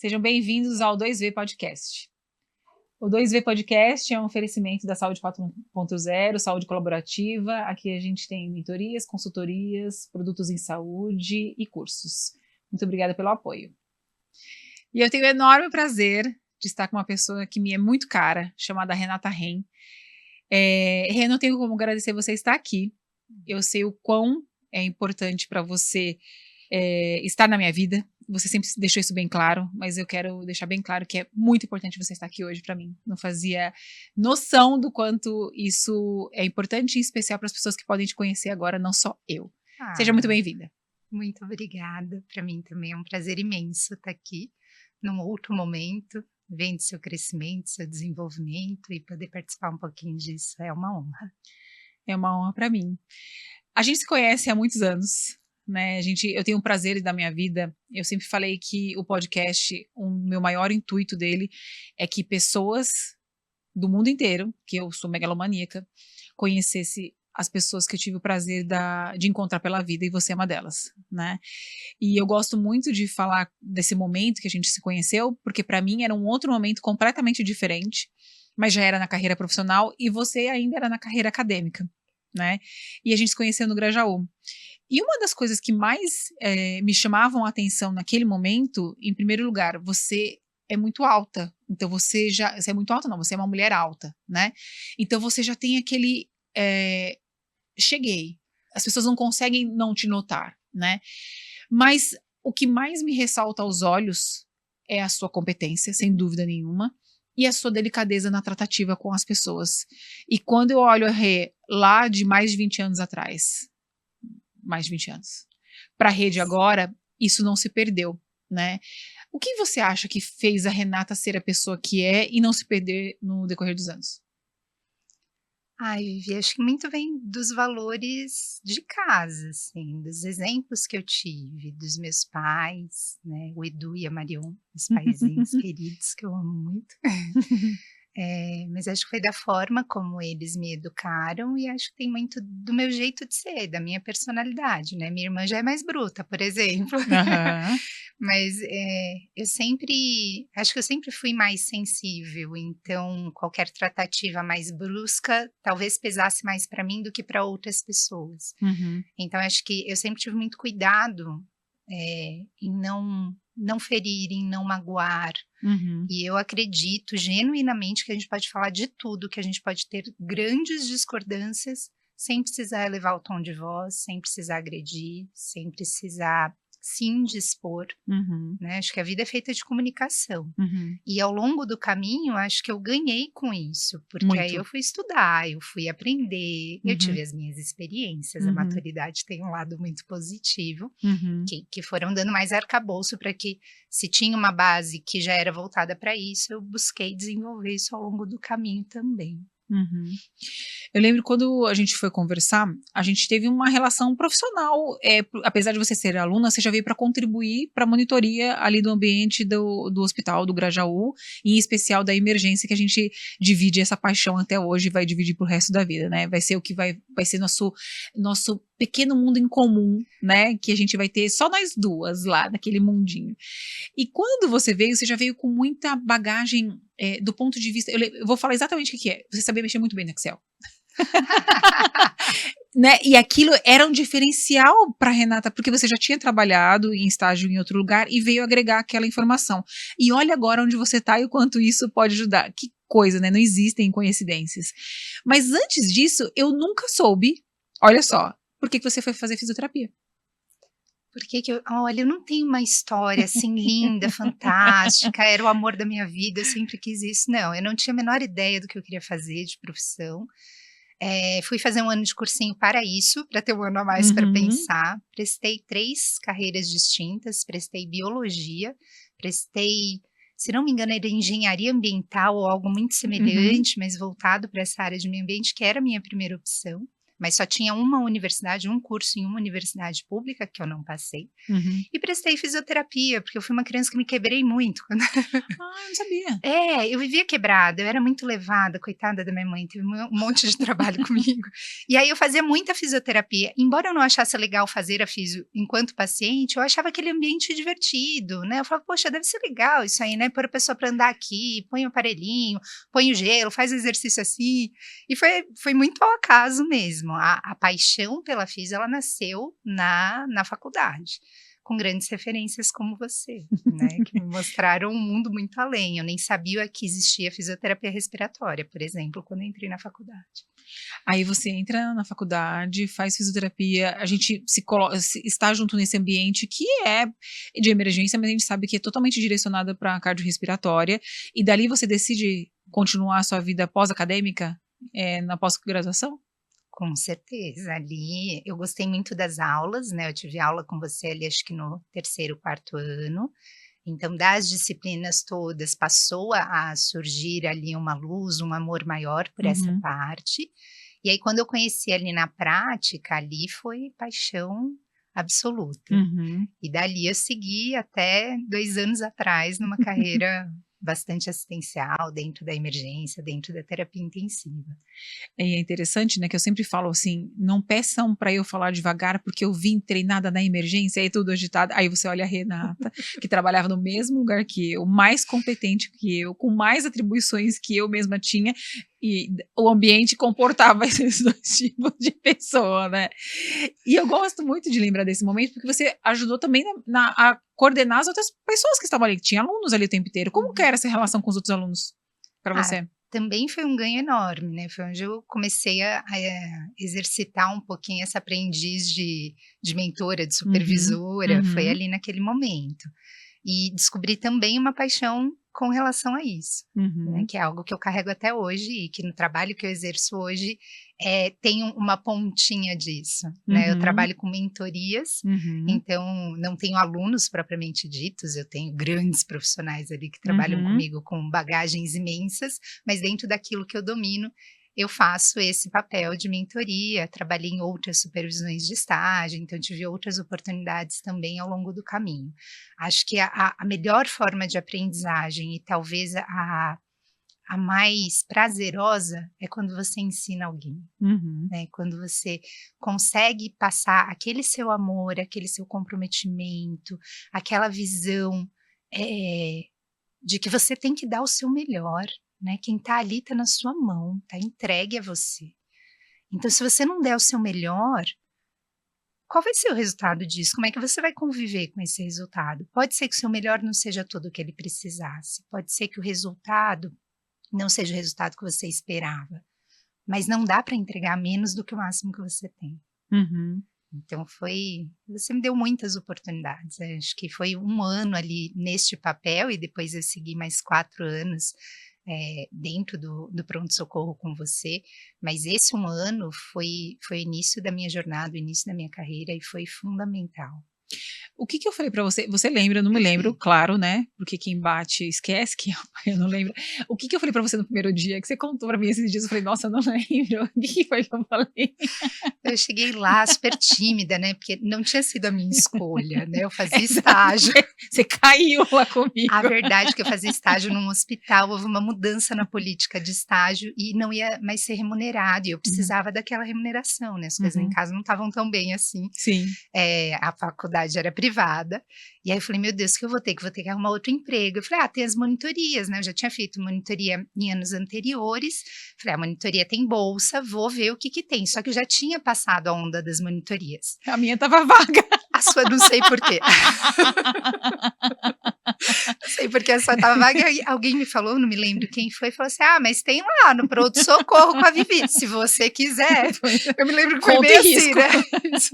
Sejam bem-vindos ao 2V Podcast. O 2V Podcast é um oferecimento da Saúde 4.0, saúde colaborativa. Aqui a gente tem mentorias, consultorias, produtos em saúde e cursos. Muito obrigada pelo apoio. E eu tenho o enorme prazer de estar com uma pessoa que me é muito cara, chamada Renata Ren. Ren, não tenho como agradecer você estar aqui. Eu sei o quão é importante para você estar na minha vida. Você sempre deixou isso bem claro, mas eu quero deixar bem claro que é muito importante você estar aqui hoje para mim. Não fazia noção do quanto isso é importante e especial para as pessoas que podem te conhecer agora, não só eu. Seja muito bem-vinda. Muito obrigada. Para mim também é um prazer imenso estar aqui num outro momento, vendo seu crescimento, seu desenvolvimento e poder participar um pouquinho disso. É uma honra. É uma honra para mim. A gente se conhece há muitos anos, né? Eu tenho um prazer da minha vida. Eu sempre falei que o podcast, o meu maior intuito dele é que pessoas do mundo inteiro, que eu sou megalomaníaca, conhecesse as pessoas que eu tive o prazer de encontrar pela vida, e você é uma delas, né? E eu gosto muito de falar desse momento que a gente se conheceu, porque para mim era um outro momento completamente diferente, mas já era na carreira profissional e você ainda era na carreira acadêmica, né? E a gente se conheceu no Grajaú. E uma das coisas que mais me chamavam a atenção naquele momento, em primeiro lugar, você é muito alta. Então você é muito alta, não, você é uma mulher alta, né? Então você já tem aquele cheguei. As pessoas não conseguem não te notar, né? Mas o que mais me ressalta aos olhos é a sua competência, sem dúvida nenhuma, e a sua delicadeza na tratativa com as pessoas. E quando eu olho a Rê lá de mais de 20 anos atrás, mais de 20 anos, para a rede agora, isso não se perdeu, né? O que você acha que fez a Renata ser a pessoa que é e não se perder no decorrer dos anos? Ai, Vivi, acho que muito vem dos valores de casa, assim, dos exemplos que eu tive, dos meus pais, né, o Edu e a Marion, os paizinhos queridos que eu amo muito. Mas acho que foi da forma como eles me educaram e acho que tem muito do meu jeito de ser, da minha personalidade, né. Minha irmã já é mais bruta, por exemplo. Aham. Mas, acho que eu sempre fui mais sensível, então qualquer tratativa mais brusca talvez pesasse mais para mim do que para outras pessoas. Uhum. Então acho que eu sempre tive muito cuidado, em não ferir, em não magoar, Uhum. e eu acredito genuinamente que a gente pode falar de tudo, que a gente pode ter grandes discordâncias, sem precisar elevar o tom de voz, sem precisar agredir, sem precisar se indispor, Uhum. né, acho que a vida é feita de comunicação. Uhum. E ao longo do caminho, acho que eu ganhei com isso, porque aí Muito. eu fui estudar, eu fui aprender, eu Uhum. tive as minhas experiências, a Uhum. maturidade tem um lado muito positivo, Uhum. que foram dando mais arcabouço para que, se tinha uma base que já era voltada para isso, eu busquei desenvolver isso ao longo do caminho também. Uhum. Eu lembro quando a gente foi conversar, a gente teve uma relação profissional. Apesar de você ser aluna, você já veio para contribuir para a monitoria ali do ambiente do hospital do Grajaú, em especial da emergência, que a gente divide essa paixão até hoje e vai dividir pro resto da vida, né? Vai ser o que vai ser nosso pequeno mundo em comum, né? Que a gente vai ter só nós duas lá, naquele mundinho. E quando você veio, você já veio com muita bagagem do ponto de vista. Eu vou falar exatamente o que é. Você sabia mexer muito bem no Excel. Né? E aquilo era um diferencial para Renata, porque você já tinha trabalhado em estágio em outro lugar e veio agregar aquela informação. E olha agora onde você está e o quanto isso pode ajudar. Que coisa, né? Não existem coincidências. Mas antes disso, eu nunca soube, olha só, por que você foi fazer fisioterapia? Olha, eu não tenho uma história assim linda, fantástica, era o amor da minha vida, eu sempre quis isso. Não, eu não tinha a menor ideia do que eu queria fazer de profissão. Fui fazer um ano de cursinho para isso, para ter um ano a mais para Uhum. pensar. Prestei 3 carreiras distintas, prestei biologia, prestei, se não me engano, era engenharia ambiental ou algo muito Uhum. semelhante, mas voltado para essa área de meio ambiente, que era a minha primeira opção. mas só tinha uma universidade, um curso em uma universidade pública que eu não passei, Uhum. e prestei fisioterapia, porque eu fui uma criança que me quebrei muito. Ah, eu não sabia. Eu vivia quebrada, eu era muito levada, coitada da minha mãe, teve um monte de trabalho comigo. E aí eu fazia muita fisioterapia, embora eu não achasse legal fazer a fisio enquanto paciente, eu achava aquele ambiente divertido, né, eu falava: "Poxa, deve ser legal isso aí, né, pôr a pessoa para andar aqui, põe o aparelhinho, põe o gelo, faz exercício assim", e foi muito ao acaso mesmo, a paixão pela fisio ela nasceu na faculdade, com grandes referências como você, né, que me mostraram um mundo muito além. Eu nem sabia que existia fisioterapia respiratória, por exemplo, quando eu entrei na faculdade. Aí você entra na faculdade, faz fisioterapia, a gente está junto nesse ambiente que é de emergência, mas a gente sabe que é totalmente direcionada para cardiorrespiratória, e dali você decide continuar a sua vida pós-acadêmica, na pós-graduação? Com certeza, ali eu gostei muito das aulas, né, eu tive aula com você ali acho que no terceiro, quarto ano, então das disciplinas todas passou a surgir ali uma luz, um amor maior por essa Uhum, parte, e aí quando eu conheci ali na prática, ali foi paixão absoluta. uhum. E dali eu segui até 2 anos atrás numa carreira bastante assistencial dentro da emergência, dentro da terapia intensiva. E é interessante, né, que eu sempre falo assim: "Não peçam para eu falar devagar, porque eu vim treinada na emergência", aí tudo agitado, aí você olha a Renata, que trabalhava no mesmo lugar que eu, mais competente que eu, com mais atribuições que eu mesma tinha, e o ambiente comportava esses 2 tipos de pessoa, né. E eu gosto muito de lembrar desse momento, porque você ajudou também a coordenar as outras pessoas que estavam ali, que tinha alunos ali o tempo inteiro. Como que Uhum. era essa relação com os outros alunos, para Ah, você? também foi um ganho enorme, né, foi onde eu comecei a exercitar um pouquinho essa aprendiz de mentora, de Uhum, supervisora, foi uhum, ali naquele momento. E descobri também uma paixão com relação a isso, né, uhum, que é algo que eu carrego até hoje e que no trabalho que eu exerço hoje, tem uma pontinha disso, né. Eu uhum. trabalho com mentorias, Uhum, então não tenho alunos propriamente ditos, eu tenho grandes profissionais ali que trabalham uhum, comigo com bagagens imensas, mas dentro daquilo que eu domino, eu faço esse papel de mentoria, trabalhei em outras supervisões de estágio, então tive outras oportunidades também ao longo do caminho. Acho que a melhor forma de aprendizagem e talvez a mais prazerosa é quando você ensina alguém, uhum, né, quando você consegue passar aquele seu amor, aquele seu comprometimento, aquela visão, eh, de que você tem que dar o seu melhor, né, quem está ali está na sua mão, está entregue a você. Então se você não der o seu melhor, qual vai ser o resultado disso? Como é que você vai conviver com esse resultado? Pode ser que o seu melhor não seja tudo o que ele precisasse, pode ser que o resultado não seja o resultado que você esperava, mas não dá para entregar menos do que o máximo que você tem. uhum. Então você me deu muitas oportunidades, acho que foi um ano ali neste papel e depois eu segui mais 4 anos, dentro do pronto-socorro com você, mas esse um ano foi o início da minha jornada, o início da minha carreira e foi fundamental. O que que eu falei pra você? Você lembra? Eu não me lembro, claro, né, porque quem bate esquece, quem apanha não lembra. O que que eu falei pra você no primeiro dia, que você contou pra mim esses dias, eu falei: "Nossa, eu não lembro". O que que foi que eu falei? Eu cheguei lá super tímida, né, porque não tinha sido a minha escolha, né, eu fazia Exato, estágio. você caiu lá A comigo. verdade é que eu fazia estágio num hospital, houve uma mudança na política de estágio e não ia mais ser remunerado e eu Uhum, precisava daquela remuneração, né, as coisas em uhum, casa não estavam tão bem assim, sim. a faculdade era privada, e aí eu falei: "Meu Deus, o que eu vou ter? Que eu vou ter que arrumar outro emprego". Eu falei: "Ah, tem as monitorias, né", eu já tinha feito monitoria em anos anteriores, falei: "A monitoria tem bolsa, vou ver o que que tem", só que eu já tinha passado a onda das monitorias. A minha estava vaga. A sua não sei por quê. Não sei porque a sua estava vaga e aí alguém me falou, não me lembro quem foi, falou assim: "Ah, mas tem lá no pronto-socorro com a Vivi, se você quiser". Eu me lembro que foi Conta bem e assim, risco. né. Isso.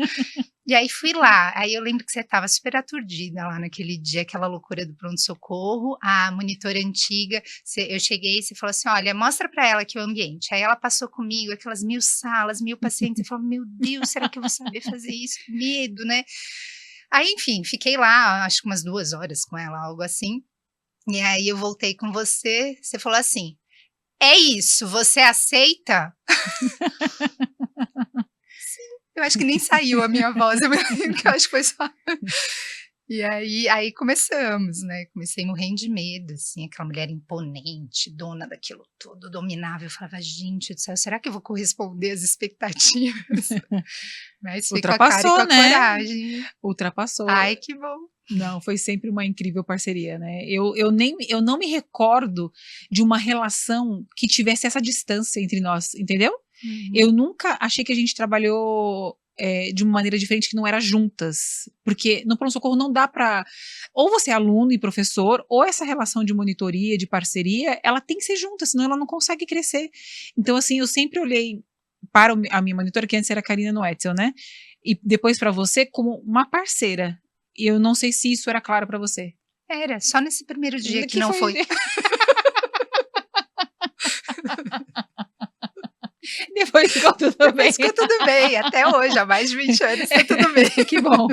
E aí fui lá, aí eu lembro que você estava super aturdida lá naquele dia, aquela loucura do pronto-socorro, a monitora antiga, eu cheguei e você falou assim: "Olha, mostra pra ela aqui o ambiente". Aí ela passou comigo, aquelas 1000 salas, 1000 pacientes, eu falava: "Meu Deus, será que eu vou saber fazer isso?". Que medo, né. Aí enfim, fiquei lá acho que umas 2 horas com ela, algo assim. E aí eu voltei com você, você falou assim: "É isso, você aceita?". Eu acho que nem saiu a minha voz, eu acho que foi só... E aí começamos, né, comecei morrendo de medo, assim, aquela mulher imponente, dona daquilo tudo, dominava, eu falava: "Gente do céu, será que eu vou corresponder às expectativas?" Mas fui com a cara e com Ultrapassou, a né? coragem. Ultrapassou. Ai, que bom. Não, foi sempre uma incrível parceria, né? Eu não me recordo de uma relação que tivesse essa distância entre nós, entendeu? Eu nunca achei que a gente trabalhou de uma maneira diferente que não era juntas. Porque no pronto-socorro não dá pra... Ou você é aluno e professor, ou essa relação de monitoria, de parceria, ela tem que ser junta, senão ela não consegue crescer. Então, assim, eu sempre olhei para a minha monitora, que antes era a Karina Noetzel, né? E depois para você como uma parceira. E eu não sei se isso era claro pra você. Era, só nesse primeiro dia que não foi. foi. Depois ficou tudo bem. Depois ficou tudo bem, até hoje, há mais de 20 anos tá tudo bem. Que bom.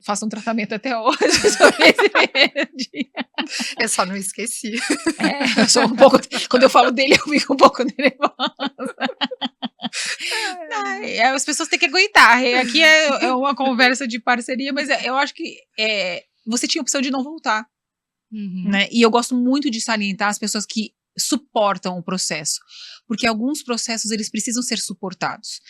Faço um tratamento até hoje sobre esse primeiro dia. Eu só não esqueci. Eu sou um pouco... Quando eu falo dele, eu fico um pouco nervosa. As pessoas têm que aguentar. Aqui é uma conversa de parceria, mas eu acho que você tinha a opção de não voltar. Né? E eu gosto muito de salientar as pessoas que suportam o processo, porque alguns processos eles precisam ser suportados.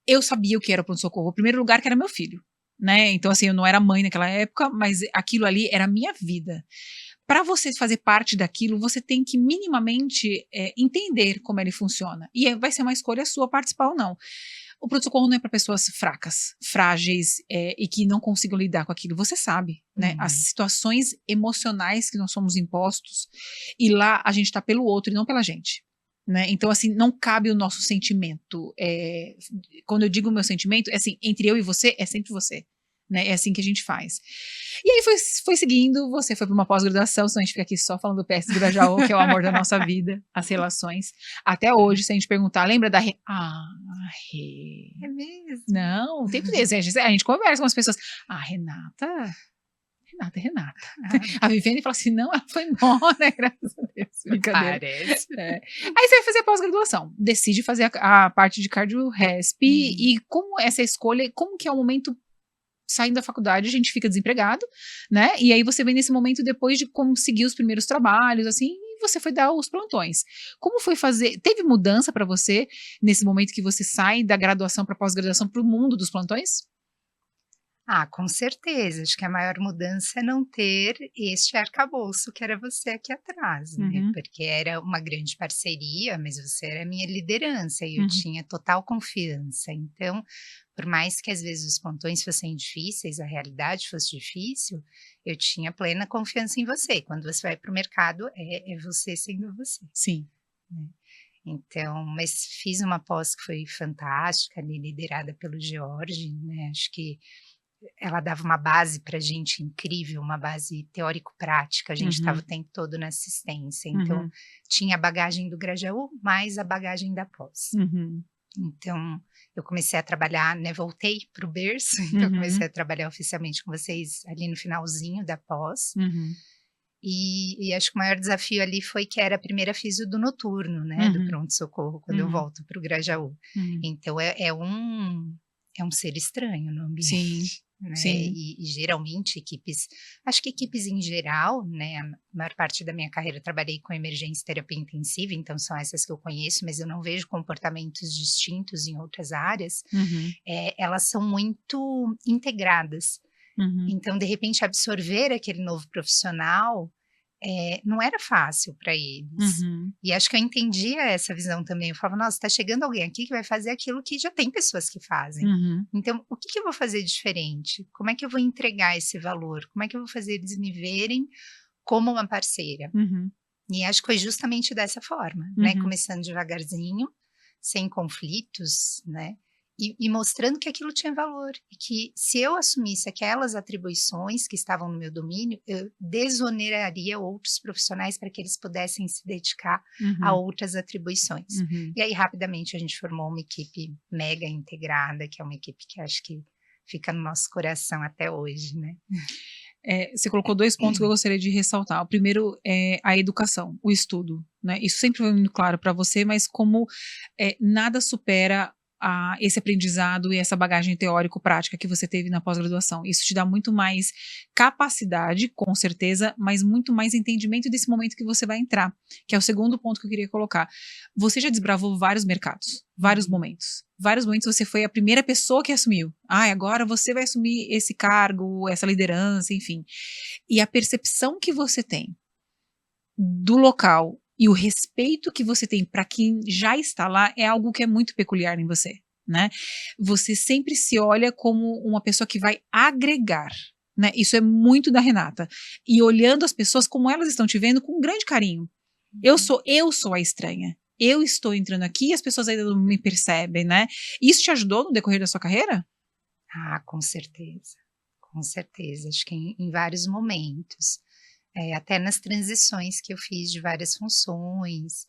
Eu sabia o que era o pronto-socorro, em primeiro lugar que era meu filho, né? Então assim, eu não era mãe naquela época, mas aquilo ali era a minha vida. Para você fazer parte daquilo, você tem que minimamente entender como ele funciona, e vai ser uma escolha sua participar ou não. O pronto-socorro não é para pessoas fracas, frágeis e que não consigam lidar com aquilo. Você sabe, né? As situações emocionais que nós somos impostos, e lá a gente está pelo outro e não pela gente. Né? Então, assim, não cabe o nosso sentimento. Quando eu digo o meu sentimento, é assim, entre eu e você, é sempre você. Né? É assim que a gente faz. E aí foi seguindo, você foi para uma pós-graduação, senão a gente fica aqui só falando do PS do Grajaú, que é o amor da nossa vida, as relações. Até hoje, se a gente perguntar, lembra da Rê? Rê. É mesmo? Não, o tempo desse, a gente conversa com as pessoas. Renata. A Viviane fala assim, não, ela foi embora, graças a Deus. Brincadeira. Parece. Aí você vai fazer a pós-graduação, decide fazer a parte de cardio-resp, e como essa escolha, como que é o momento saindo da faculdade, a gente fica desempregado, né? E aí você vem nesse momento depois de conseguir os primeiros trabalhos, assim, e você foi dar os plantões. Como foi fazer? Teve mudança para você nesse momento que você sai da graduação para pós-graduação para o mundo dos plantões? Com certeza, acho que a maior mudança é não ter este arcabouço que era você aqui atrás, né, porque era uma grande parceria, mas você era a minha liderança e eu tinha total confiança, então, por mais que às vezes os plantões fossem difíceis, a realidade fosse difícil, eu tinha plena confiança em você, quando você vai para o mercado é você sendo você. Sim. Né? Então, mas fiz uma pós que foi fantástica, ali, liderada pelo George, né, acho que ela dava uma base para a gente incrível, uma base teórico-prática, a gente estava o tempo todo na assistência, então tinha a bagagem do Grajaú, mais a bagagem da pós. Então, eu comecei a trabalhar, né, voltei para o berço, então comecei a trabalhar oficialmente com vocês ali no finalzinho da pós, e acho que o maior desafio ali foi que era a primeira físio do noturno, né, do pronto-socorro, quando eu volto para o Grajaú. Então, é um ser estranho no ambiente. Sim. Né? Sim. E geralmente acho que equipes em geral, né, a maior parte da minha carreira eu trabalhei com emergência e terapia intensiva, então são essas que eu conheço, mas eu não vejo comportamentos distintos em outras áreas, elas são muito integradas, então de repente absorver aquele novo profissional não era fácil para eles, e acho que eu entendia essa visão também, eu falava, nossa, está chegando alguém aqui que vai fazer aquilo que já tem pessoas que fazem, então o que eu vou fazer diferente? Como é que eu vou entregar esse valor? Como é que eu vou fazer eles me verem como uma parceira? E acho que foi justamente dessa forma, né, começando devagarzinho, sem conflitos, né, e mostrando que aquilo tinha valor, e que se eu assumisse aquelas atribuições que estavam no meu domínio, eu desoneraria outros profissionais para que eles pudessem se dedicar a outras atribuições. E aí, rapidamente, a gente formou uma equipe mega integrada, que é uma equipe que acho que fica no nosso coração até hoje, né? Você colocou 2 pontos que eu gostaria de ressaltar. O primeiro é a educação, o estudo, né? Isso sempre foi muito claro para você, mas como nada supera esse aprendizado e essa bagagem teórico-prática que você teve na pós-graduação. Isso te dá muito mais capacidade, com certeza, mas muito mais entendimento desse momento que você vai entrar, que é o segundo ponto que eu queria colocar. Você já desbravou vários mercados, vários momentos. Vários momentos você foi a primeira pessoa que assumiu. Agora você vai assumir esse cargo, essa liderança, enfim. E a percepção que você tem do local e o respeito que você tem para quem já está lá é algo que é muito peculiar em você, né? Você sempre se olha como uma pessoa que vai agregar, né? Isso é muito da Renata. E olhando as pessoas como elas estão te vendo com um grande carinho. Eu sou a estranha. Eu estou entrando aqui e as pessoas ainda não me percebem, né? Isso te ajudou no decorrer da sua carreira? Com certeza. Com certeza. Acho que em vários momentos. Até nas transições que eu fiz de várias funções,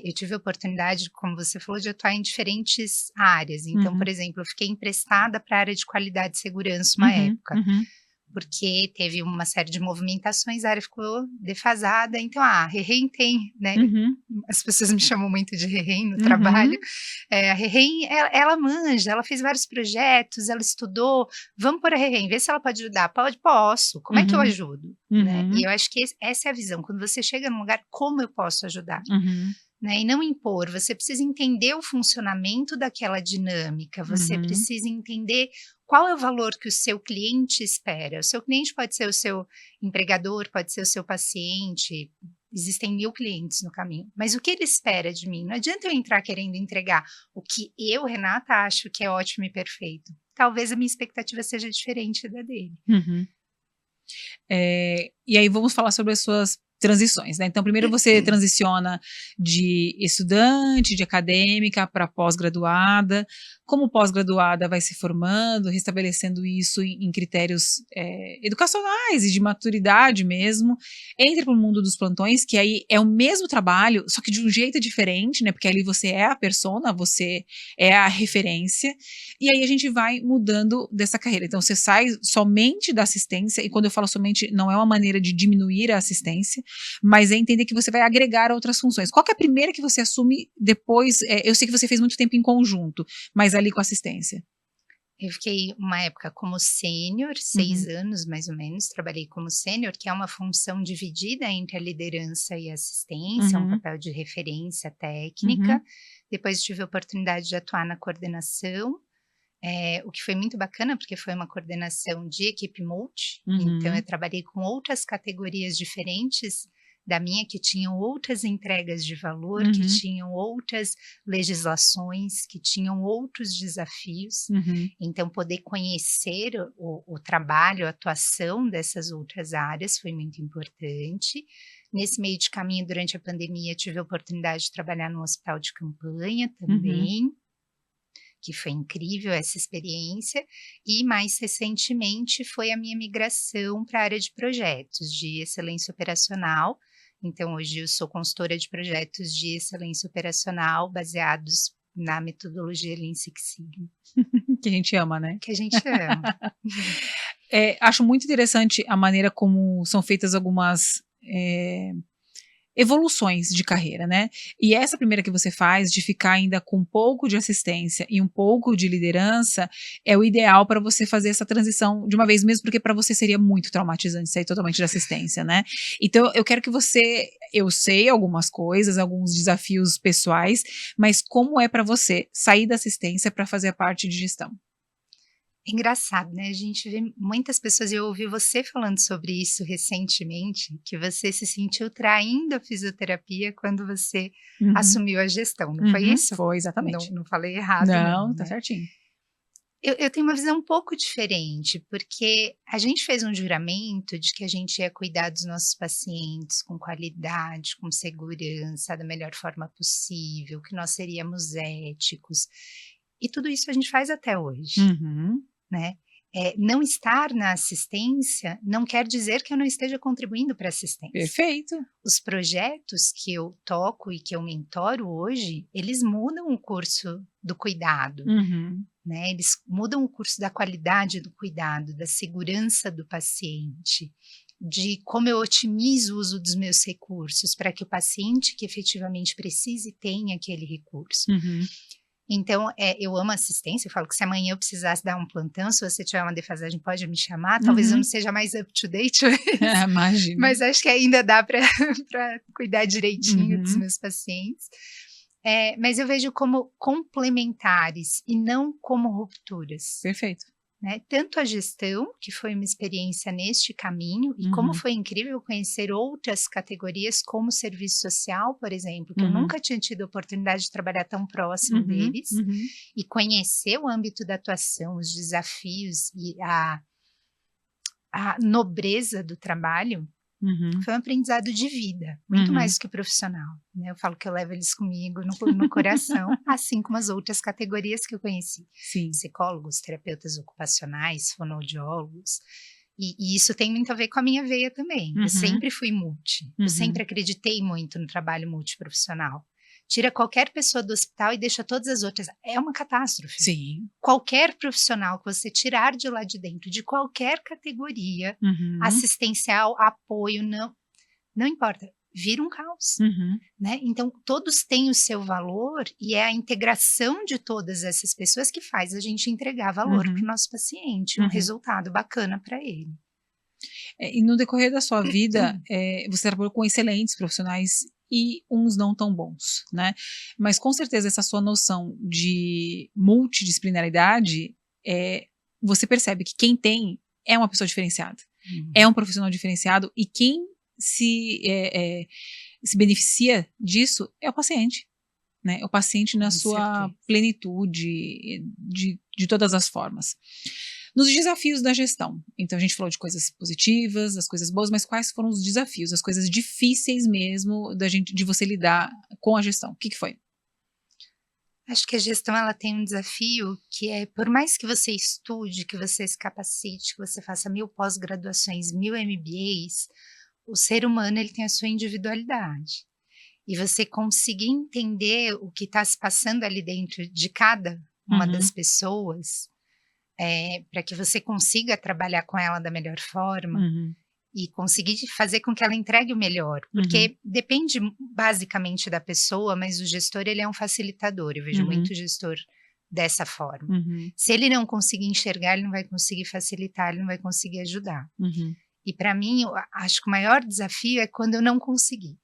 eu tive a oportunidade, como você falou, de atuar em diferentes áreas. Então, por exemplo, eu fiquei emprestada para a área de qualidade e segurança uma época, porque teve uma série de movimentações, a área ficou defasada. Então, a Rerém tem, né? As pessoas me chamam muito de Rerém no trabalho. A Rerém, ela manja, ela fez vários projetos, ela estudou. Vamos por a Rerém, ver se ela pode ajudar. Posso. Como é que eu ajudo? Né? E eu acho que essa é a visão. Quando você chega num lugar, como eu posso ajudar? Né, e não impor, você precisa entender o funcionamento daquela dinâmica, você precisa entender qual é o valor que o seu cliente espera. O seu cliente pode ser o seu empregador, pode ser o seu paciente, existem 1000 clientes no caminho, mas o que ele espera de mim? Não adianta eu entrar querendo entregar o que eu, Renata, acho que é ótimo e perfeito. Talvez a minha expectativa seja diferente da dele. E aí vamos falar sobre as suas transições, né? Então, primeiro você transiciona de estudante, de acadêmica para pós-graduada. Como pós-graduada vai se formando, restabelecendo isso em critérios educacionais e de maturidade mesmo. Entra para o mundo dos plantões, que aí é o mesmo trabalho, só que de um jeito diferente, né? Porque ali você é a persona, você é a referência. E aí a gente vai mudando dessa carreira. Então, você sai somente da assistência, e quando eu falo somente, não é uma maneira de diminuir a assistência, mas é entender que você vai agregar outras funções. Qual que é a primeira que você assume depois? Eu sei que você fez muito tempo em conjunto, mas ali com assistência. Eu fiquei uma época como sênior, 6 anos mais ou menos, trabalhei como sênior, que é uma função dividida entre a liderança e a assistência, um papel de referência técnica. Depois tive a oportunidade de atuar na coordenação, o que foi muito bacana, porque foi uma coordenação de equipe multi, então eu trabalhei com outras categorias diferentes da minha, que tinham outras entregas de valor, que tinham outras legislações, que tinham outros desafios. Então, poder conhecer o trabalho, a atuação dessas outras áreas foi muito importante. Nesse meio de caminho, durante a pandemia, tive a oportunidade de trabalhar no hospital de campanha também, que foi incrível essa experiência, e mais recentemente foi a minha migração para a área de projetos de excelência operacional. Então, hoje eu sou consultora de projetos de excelência operacional baseados na metodologia Lean Six Sigma. Que a gente ama, né? Que a gente ama. Acho muito interessante a maneira como são feitas algumas evoluções de carreira, né? E essa primeira que você faz, de ficar ainda com um pouco de assistência e um pouco de liderança, é o ideal para você fazer essa transição de uma vez mesmo, porque para você seria muito traumatizante sair totalmente de assistência, né? Então, eu quero que eu sei algumas coisas, alguns desafios pessoais, mas como é para você sair da assistência para fazer a parte de gestão? É engraçado, né, a gente vê muitas pessoas, e eu ouvi você falando sobre isso recentemente, que você se sentiu traindo a fisioterapia quando você assumiu a gestão, não foi isso? Foi, exatamente. Não falei errado não, tá né? certinho. Eu tenho uma visão um pouco diferente, porque a gente fez um juramento de que a gente ia cuidar dos nossos pacientes com qualidade, com segurança, da melhor forma possível, que nós seríamos éticos, e tudo isso a gente faz até hoje. Né? Não estar na assistência não quer dizer que eu não esteja contribuindo para a assistência. Perfeito. Os projetos que eu toco e que eu mentoro hoje, eles mudam o curso do cuidado, né? Eles mudam o curso da qualidade do cuidado, da segurança do paciente, de como eu otimizo o uso dos meus recursos para que o paciente que efetivamente precise tenha aquele recurso. Então, eu amo assistência, eu falo que se amanhã eu precisasse dar um plantão, se você tiver uma defasagem, pode me chamar, talvez eu não seja mais up to date, Imagina. mas acho que ainda dá para cuidar direitinho dos meus pacientes. Mas eu vejo como complementares e não como rupturas. Perfeito. Né? Tanto a gestão, que foi uma experiência neste caminho, e como foi incrível conhecer outras categorias, como serviço social, por exemplo, que eu nunca tinha tido a oportunidade de trabalhar tão próximo deles, e conhecer o âmbito da atuação, os desafios e a nobreza do trabalho. Foi um aprendizado de vida, muito mais que profissional. Né? Eu falo que eu levo eles comigo no coração, assim como as outras categorias que eu conheci. Sim. Psicólogos, terapeutas ocupacionais, fonoaudiólogos. E isso tem muito a ver com a minha veia também. Eu sempre fui multi. Eu sempre acreditei muito no trabalho multiprofissional. Tira qualquer pessoa do hospital e deixa todas as outras. É uma catástrofe. Sim. Qualquer profissional que você tirar de lá de dentro, de qualquer categoria, assistencial, apoio, não importa, vira um caos. Né? Então, todos têm o seu valor e é a integração de todas essas pessoas que faz a gente entregar valor para o nosso paciente, um resultado bacana para ele. E no decorrer da sua vida, você trabalhou com excelentes profissionais e uns não tão bons, né? Mas com certeza essa sua noção de multidisciplinaridade, você percebe que quem tem é uma pessoa diferenciada, é um profissional diferenciado, e quem se beneficia disso é o paciente, né? O paciente na sua plenitude, de todas as formas. Nos desafios da gestão, então a gente falou de coisas positivas, das coisas boas, mas quais foram os desafios, as coisas difíceis mesmo de você lidar com a gestão? O que foi? Acho que a gestão, ela tem um desafio que por mais que você estude, que você se capacite, que você faça 1000 pós-graduações, 1000 MBAs, o ser humano, ele tem a sua individualidade. E você conseguir entender o que está se passando ali dentro de cada uma das pessoas, para que você consiga trabalhar com ela da melhor forma e conseguir fazer com que ela entregue o melhor. Porque depende basicamente da pessoa, mas o gestor, ele é um facilitador. Eu vejo muito gestor dessa forma. Se ele não conseguir enxergar, ele não vai conseguir facilitar, ele não vai conseguir ajudar. E para mim, eu acho que o maior desafio é quando eu não consegui.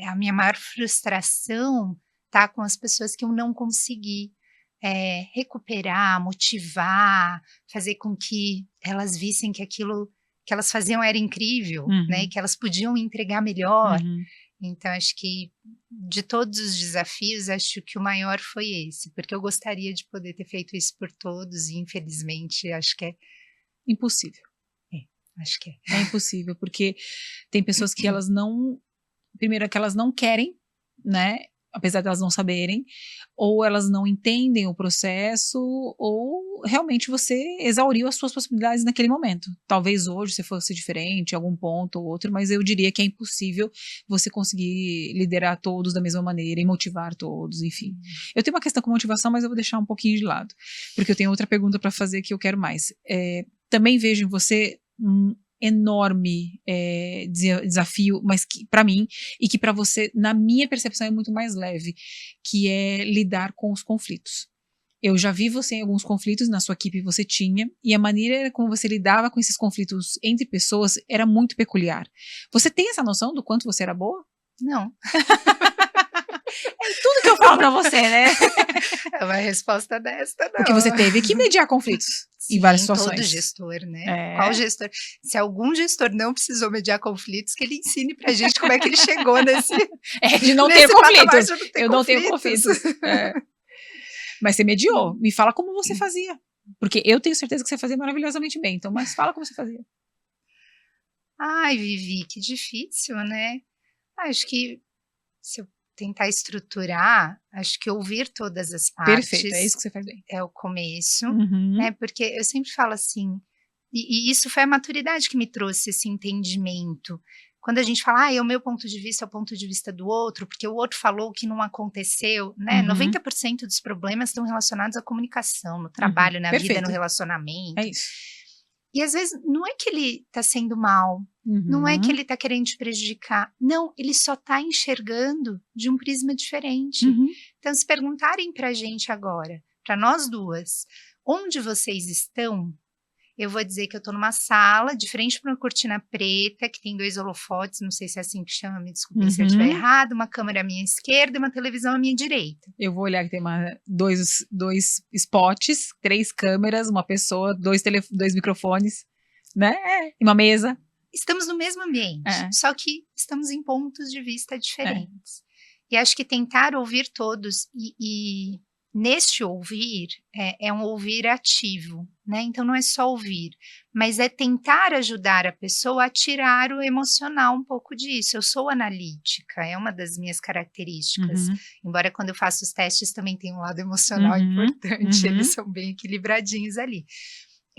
A minha maior frustração tá com as pessoas que eu não consegui recuperar, motivar, fazer com que elas vissem que aquilo que elas faziam era incrível, né? E que elas podiam entregar melhor. Então, acho que de todos os desafios, acho que o maior foi esse, porque eu gostaria de poder ter feito isso por todos e, infelizmente, acho que é impossível. Acho que é impossível, porque tem pessoas que elas não, primeiro, que elas não querem, né? Apesar de elas não saberem, ou elas não entendem o processo, ou realmente você exauriu as suas possibilidades naquele momento. Talvez hoje você fosse diferente, em algum ponto ou outro, mas eu diria que é impossível você conseguir liderar todos da mesma maneira e motivar todos, enfim. Eu tenho uma questão com motivação, mas eu vou deixar um pouquinho de lado, porque eu tenho outra pergunta para fazer que eu quero mais. Também vejo em você um enorme desafio, mas que para mim, e que para você, na minha percepção, é muito mais leve, que é lidar com os conflitos. Eu já vi você em alguns conflitos, na sua equipe você tinha, e a maneira como você lidava com esses conflitos entre pessoas era muito peculiar. Você tem essa noção do quanto você era boa? Não. É tudo que eu falo pra você, né? É uma resposta desta, não. Porque você teve que mediar conflitos. Sim, em várias situações. Todo gestor, né? Qual gestor? Se algum gestor não precisou mediar conflitos, que ele ensine pra gente como é que ele chegou nesse de não ter conflitos. Eu não tenho conflitos. Mas você mediou. Me fala como você fazia. Porque eu tenho certeza que você fazia maravilhosamente bem. Então, mas fala como você fazia. Ai, Vivi, que difícil, né? Acho que se eu tentar estruturar, acho que ouvir todas as partes. Perfeito, é isso que você faz bem. É o começo, né? Porque eu sempre falo assim, e isso foi a maturidade que me trouxe esse entendimento. Quando a gente fala, o meu ponto de vista é o ponto de vista do outro, porque o outro falou que não aconteceu, né? 90% dos problemas estão relacionados à comunicação, no trabalho, na vida, no relacionamento. É isso. E às vezes não é que ele está sendo mal, não é que ele está querendo te prejudicar. Não, ele só está enxergando de um prisma diferente. Então, se perguntarem para a gente agora, para nós duas, onde vocês estão, eu vou dizer que eu estou numa sala, de frente para uma cortina preta, que tem 2 holofotes, não sei se é assim que chama, me desculpem se eu estiver errado, uma câmera à minha esquerda e uma televisão à minha direita. Eu vou olhar que tem dois spots, 3 câmeras, uma pessoa, 2 microfones, né? E uma mesa. Estamos no mesmo ambiente, só que estamos em pontos de vista diferentes. E acho que tentar ouvir todos e neste ouvir, é um ouvir ativo, né? Então não é só ouvir, mas é tentar ajudar a pessoa a tirar o emocional um pouco disso. Eu sou analítica, é uma das minhas características. Embora quando eu faço os testes também tem um lado emocional importante, eles são bem equilibradinhos ali.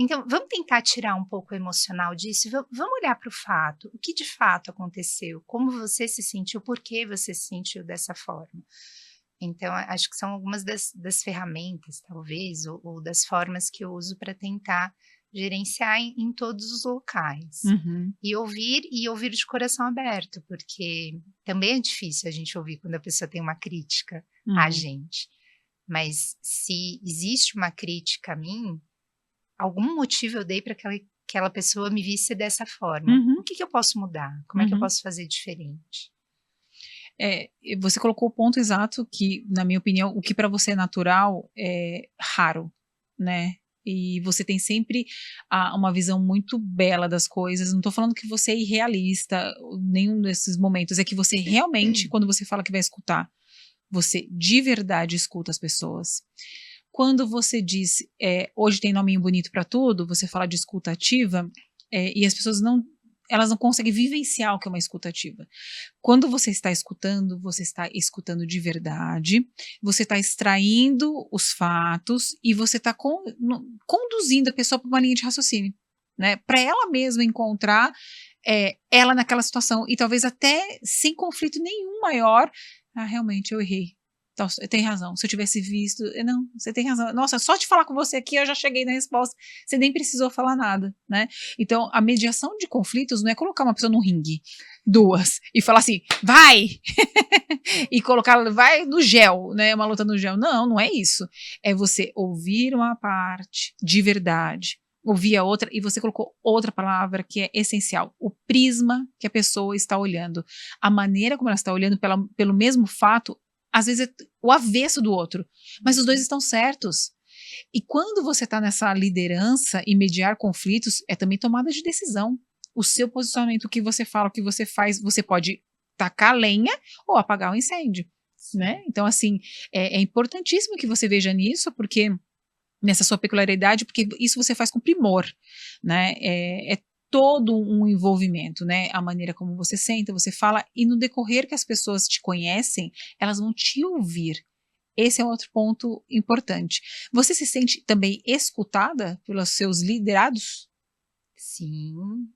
Então, vamos tentar tirar um pouco o emocional disso, vamos olhar para o fato, o que de fato aconteceu, como você se sentiu, por que você se sentiu dessa forma. Então, acho que são algumas das ferramentas, talvez, ou das formas que eu uso para tentar gerenciar em todos os locais. E ouvir de coração aberto, porque também é difícil a gente ouvir quando a pessoa tem uma crítica a gente. Mas se existe uma crítica a mim, algum motivo eu dei para que aquela pessoa me visse dessa forma. O que eu posso mudar? Como é que eu posso fazer diferente? Você colocou o ponto exato que, na minha opinião, o que para você é natural é raro, né? E você tem sempre uma visão muito bela das coisas. Não estou falando que você é irrealista, nenhum desses momentos. É que você realmente, quando você fala que vai escutar, você de verdade escuta as pessoas. Quando você diz, hoje tem nominho bonito para tudo, você fala de escuta ativa, e as pessoas elas não conseguem vivenciar o que é uma escuta ativa. Quando você está escutando de verdade, você está extraindo os fatos e você está conduzindo a pessoa para uma linha de raciocínio, né? Para ela mesma encontrar ela naquela situação e talvez até sem conflito nenhum maior. Realmente, eu errei. Então, tem razão. Se eu tivesse visto... Não, você tem razão. Nossa, só de falar com você aqui, eu já cheguei na resposta. Você nem precisou falar nada, né? Então, a mediação de conflitos não é colocar uma pessoa no ringue, 2, e falar assim, vai! E colocar, vai no gel, né? Uma luta no gel. Não, não é isso. É você ouvir uma parte de verdade, ouvir a outra, e você colocou outra palavra que é essencial, o prisma que a pessoa está olhando. A maneira como ela está olhando pelo mesmo fato, às vezes é o avesso do outro, mas os 2 estão certos. E quando você está nessa liderança e mediar conflitos, é também tomada de decisão. O seu posicionamento, o que você fala, o que você faz, você pode tacar lenha ou apagar o incêndio, né? Então, assim, é importantíssimo que você veja nisso, porque nessa sua peculiaridade, porque isso você faz com primor, né? É todo um envolvimento, né? A maneira como você senta, você fala, e no decorrer que as pessoas te conhecem, elas vão te ouvir. Esse é um outro ponto importante. Você se sente também escutada pelos seus liderados? Sim,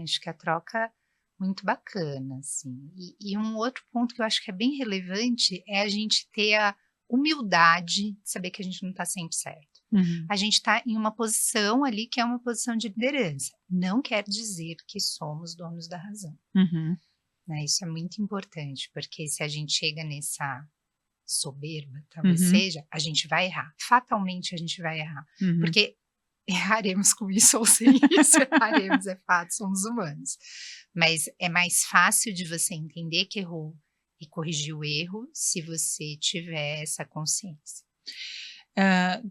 acho que a troca muito bacana, assim. E um outro ponto que eu acho que é bem relevante é a gente ter a humildade de saber que a gente não está sempre certo. A gente está em uma posição ali que é uma posição de liderança. Não quer dizer que somos donos da razão. Né? Isso é muito importante, porque se a gente chega nessa soberba, talvez seja, a gente vai errar. Fatalmente a gente vai errar. Porque erraremos com isso ou sem isso, erraremos, é fato, somos humanos. Mas é mais fácil de você entender que errou e corrigir o erro se você tiver essa consciência.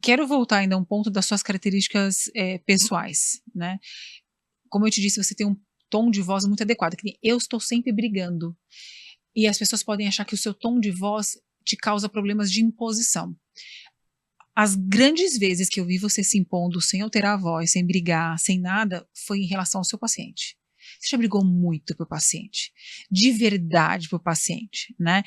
Quero voltar ainda a um ponto das suas características pessoais, né? Como eu te disse, você tem um tom de voz muito adequado, que eu estou sempre brigando, e as pessoas podem achar que o seu tom de voz te causa problemas de imposição. As grandes vezes que eu vi você se impondo sem alterar a voz, sem brigar, sem nada, foi em relação ao seu paciente. Você já brigou muito pro paciente, de verdade pro paciente, né?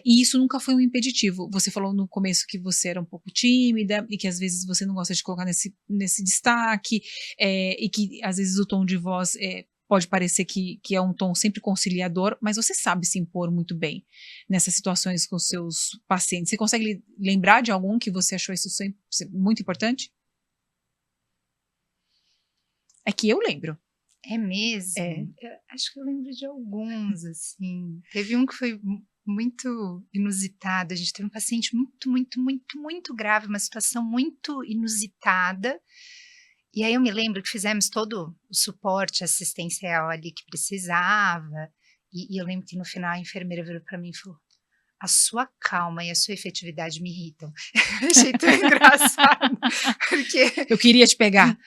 E isso nunca foi um impeditivo. Você falou no começo que você era um pouco tímida e que às vezes você não gosta de colocar nesse destaque, e que às vezes o tom de voz pode parecer que é um tom sempre conciliador, mas você sabe se impor muito bem nessas situações com seus pacientes. Você consegue lembrar de algum que você achou isso muito importante? É que eu lembro. É mesmo? É. Eu acho que eu lembro de alguns, assim. Teve um que foi muito inusitado. A gente teve um paciente muito, muito, muito, muito grave, uma situação muito inusitada. E aí eu me lembro que fizemos todo o suporte assistencial ali que precisava. E eu lembro que no final a enfermeira virou para mim e falou: a sua calma e a sua efetividade me irritam. Eu achei tão engraçado, porque Eu queria te pegar.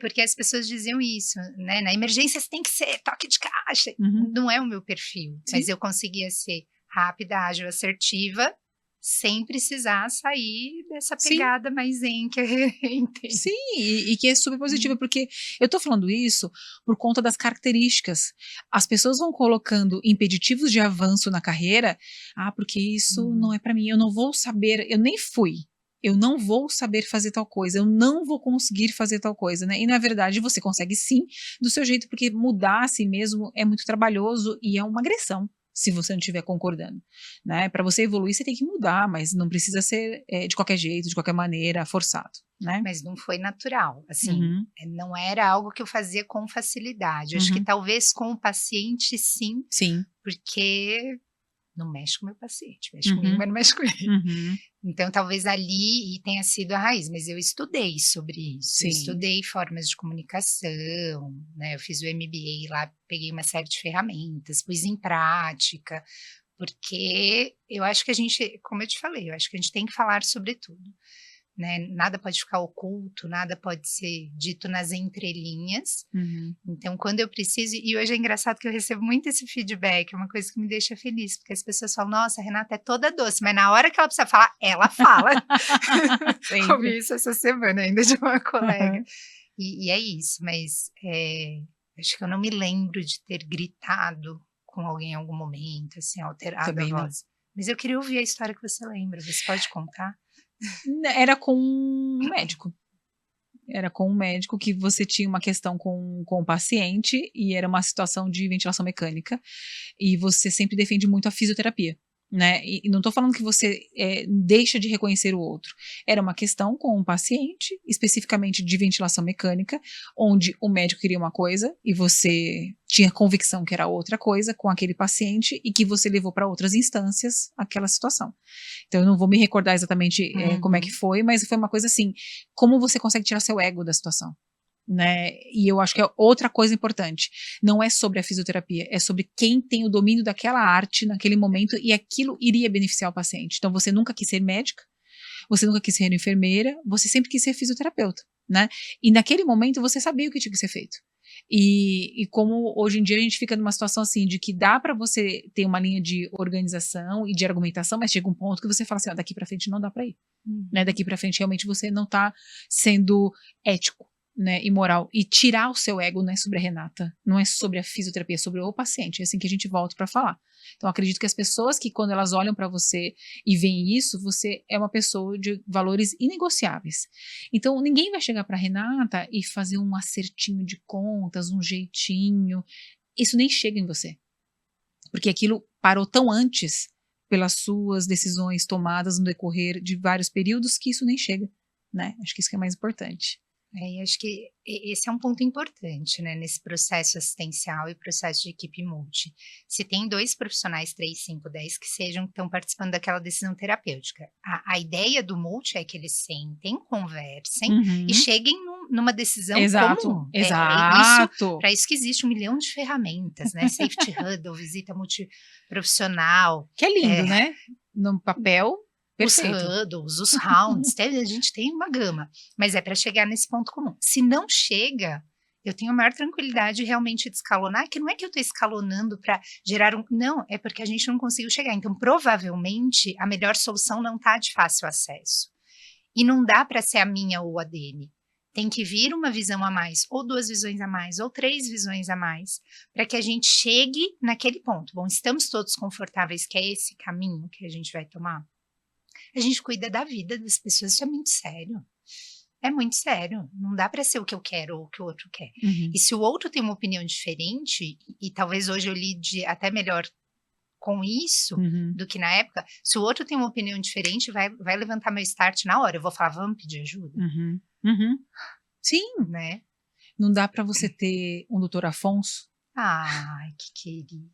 porque as pessoas diziam isso, né, na emergência você tem que ser toque de caixa, Uhum. não é o meu perfil, Sim. mas eu conseguia ser rápida, ágil, assertiva, sem precisar sair dessa Sim. pegada mais zen que a tem. Sim, e que é super positiva, porque eu tô falando isso por conta das características. As pessoas vão colocando impeditivos de avanço na carreira, porque isso não é pra mim, eu não vou saber, eu nem fui. Eu não vou saber fazer tal coisa, eu não vou conseguir fazer tal coisa, né? E na verdade você consegue sim, do seu jeito, porque mudar a si mesmo é muito trabalhoso e é uma agressão, se você não estiver concordando, né? Para você evoluir, você tem que mudar, mas não precisa ser de qualquer jeito, de qualquer maneira, forçado, né? Mas não foi natural, assim, Uhum. não era algo que eu fazia com facilidade. Acho que Uhum. talvez com o paciente sim, Sim. porque não mexe com o meu paciente, mexe comigo, mas não mexe com ele. Uhum. Então talvez ali e tenha sido a raiz, mas eu estudei sobre isso, eu Sim. estudei formas de comunicação, né, eu fiz o MBA lá, peguei uma série de ferramentas, pus em prática, porque eu acho que a gente, como eu te falei, eu acho que a gente tem que falar sobre tudo, né, nada pode ficar oculto, nada pode ser dito nas entrelinhas. Uhum. Então quando eu preciso, e hoje é engraçado que eu recebo muito esse feedback, é uma coisa que me deixa feliz, porque as pessoas falam: "Nossa, a Renata é toda doce", mas na hora que ela precisa falar, ela fala. Ouvi Sempre. isso essa semana ainda de uma colega. Uhum. E é isso, mas, acho que eu não me lembro de ter gritado com alguém em algum momento, assim, alterado a Também não. voz. Mas eu queria ouvir a história que você lembra, você pode contar? Era com um médico. Era com um médico que você tinha uma questão com o paciente e era uma situação de ventilação mecânica, e você sempre defende muito a fisioterapia, né, e não tô falando que você, deixa de reconhecer o outro, era uma questão com um paciente, especificamente de ventilação mecânica, onde o médico queria uma coisa e você tinha convicção que era outra coisa com aquele paciente e que você levou para outras instâncias aquela situação. Então eu não vou me recordar exatamente, como é que foi, mas foi uma coisa assim, como você consegue tirar seu ego da situação, né, e eu acho que é outra coisa importante, não é sobre a fisioterapia, é sobre quem tem o domínio daquela arte naquele momento e aquilo iria beneficiar o paciente. Então você nunca quis ser médica, você nunca quis ser enfermeira, você sempre quis ser fisioterapeuta, né, e naquele momento você sabia o que tinha que ser feito. E como hoje em dia a gente fica numa situação assim, de que dá para você ter uma linha de organização e de argumentação, mas chega um ponto que você fala assim, daqui para frente não dá para ir, né, daqui para frente realmente você não tá sendo ético, né, e moral, e tirar o seu ego não é sobre a Renata, não é sobre a fisioterapia, é sobre o paciente, é assim que a gente volta para falar. Então acredito que as pessoas que quando elas olham para você e veem isso, você é uma pessoa de valores inegociáveis. Então ninguém vai chegar para Renata e fazer um acertinho de contas, um jeitinho, isso nem chega em você, porque aquilo parou tão antes pelas suas decisões tomadas no decorrer de vários períodos que isso nem chega, né, acho que isso que é mais importante. E acho que esse é um ponto importante, né, nesse processo assistencial e processo de equipe multi. Se tem 2 profissionais, 3, 5, 10 que estão participando daquela decisão terapêutica. A ideia do multi é que eles sentem, conversem e cheguem numa decisão Exato, comum. Isso, exato. para isso que existe 1 milhão de ferramentas, né, Safety Huddle, visita multiprofissional. Que é lindo, né, no papel, perfeito. Os huddles, os rounds, a gente tem uma gama, mas é para chegar nesse ponto comum. Se não chega, eu tenho a maior tranquilidade realmente de escalonar, que não é que eu estou escalonando para gerar não, é porque a gente não conseguiu chegar. Então, provavelmente, a melhor solução não está de fácil acesso. E não dá para ser a minha ou a dele. Tem que vir uma visão a mais, ou 2 visões a mais, ou 3 visões a mais, para que a gente chegue naquele ponto. Bom, estamos todos confortáveis que é esse caminho que a gente vai tomar? A gente cuida da vida das pessoas, isso é muito sério. É muito sério, não dá para ser o que eu quero ou o que o outro quer. E se o outro tem uma opinião diferente, e talvez hoje eu lide até melhor com isso do que na época, se o outro tem uma opinião diferente, vai levantar meu start na hora, eu vou falar, vamos pedir ajuda? Sim, Né? Não dá para você ter um doutor Afonso Ai, que querido.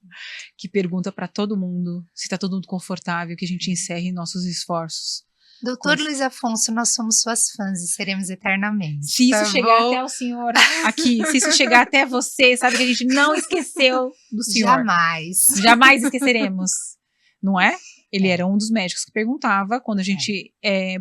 que pergunta para todo mundo se tá todo mundo confortável, que a gente encerre nossos esforços. Doutor Luiz Afonso, nós somos suas fãs e seremos eternamente. Se isso tá chegar bom? até o senhor aqui, se isso chegar até você, sabe que a gente não esqueceu do senhor. Jamais. Jamais esqueceremos. Não é? Ele É. era um dos médicos que perguntava quando a gente,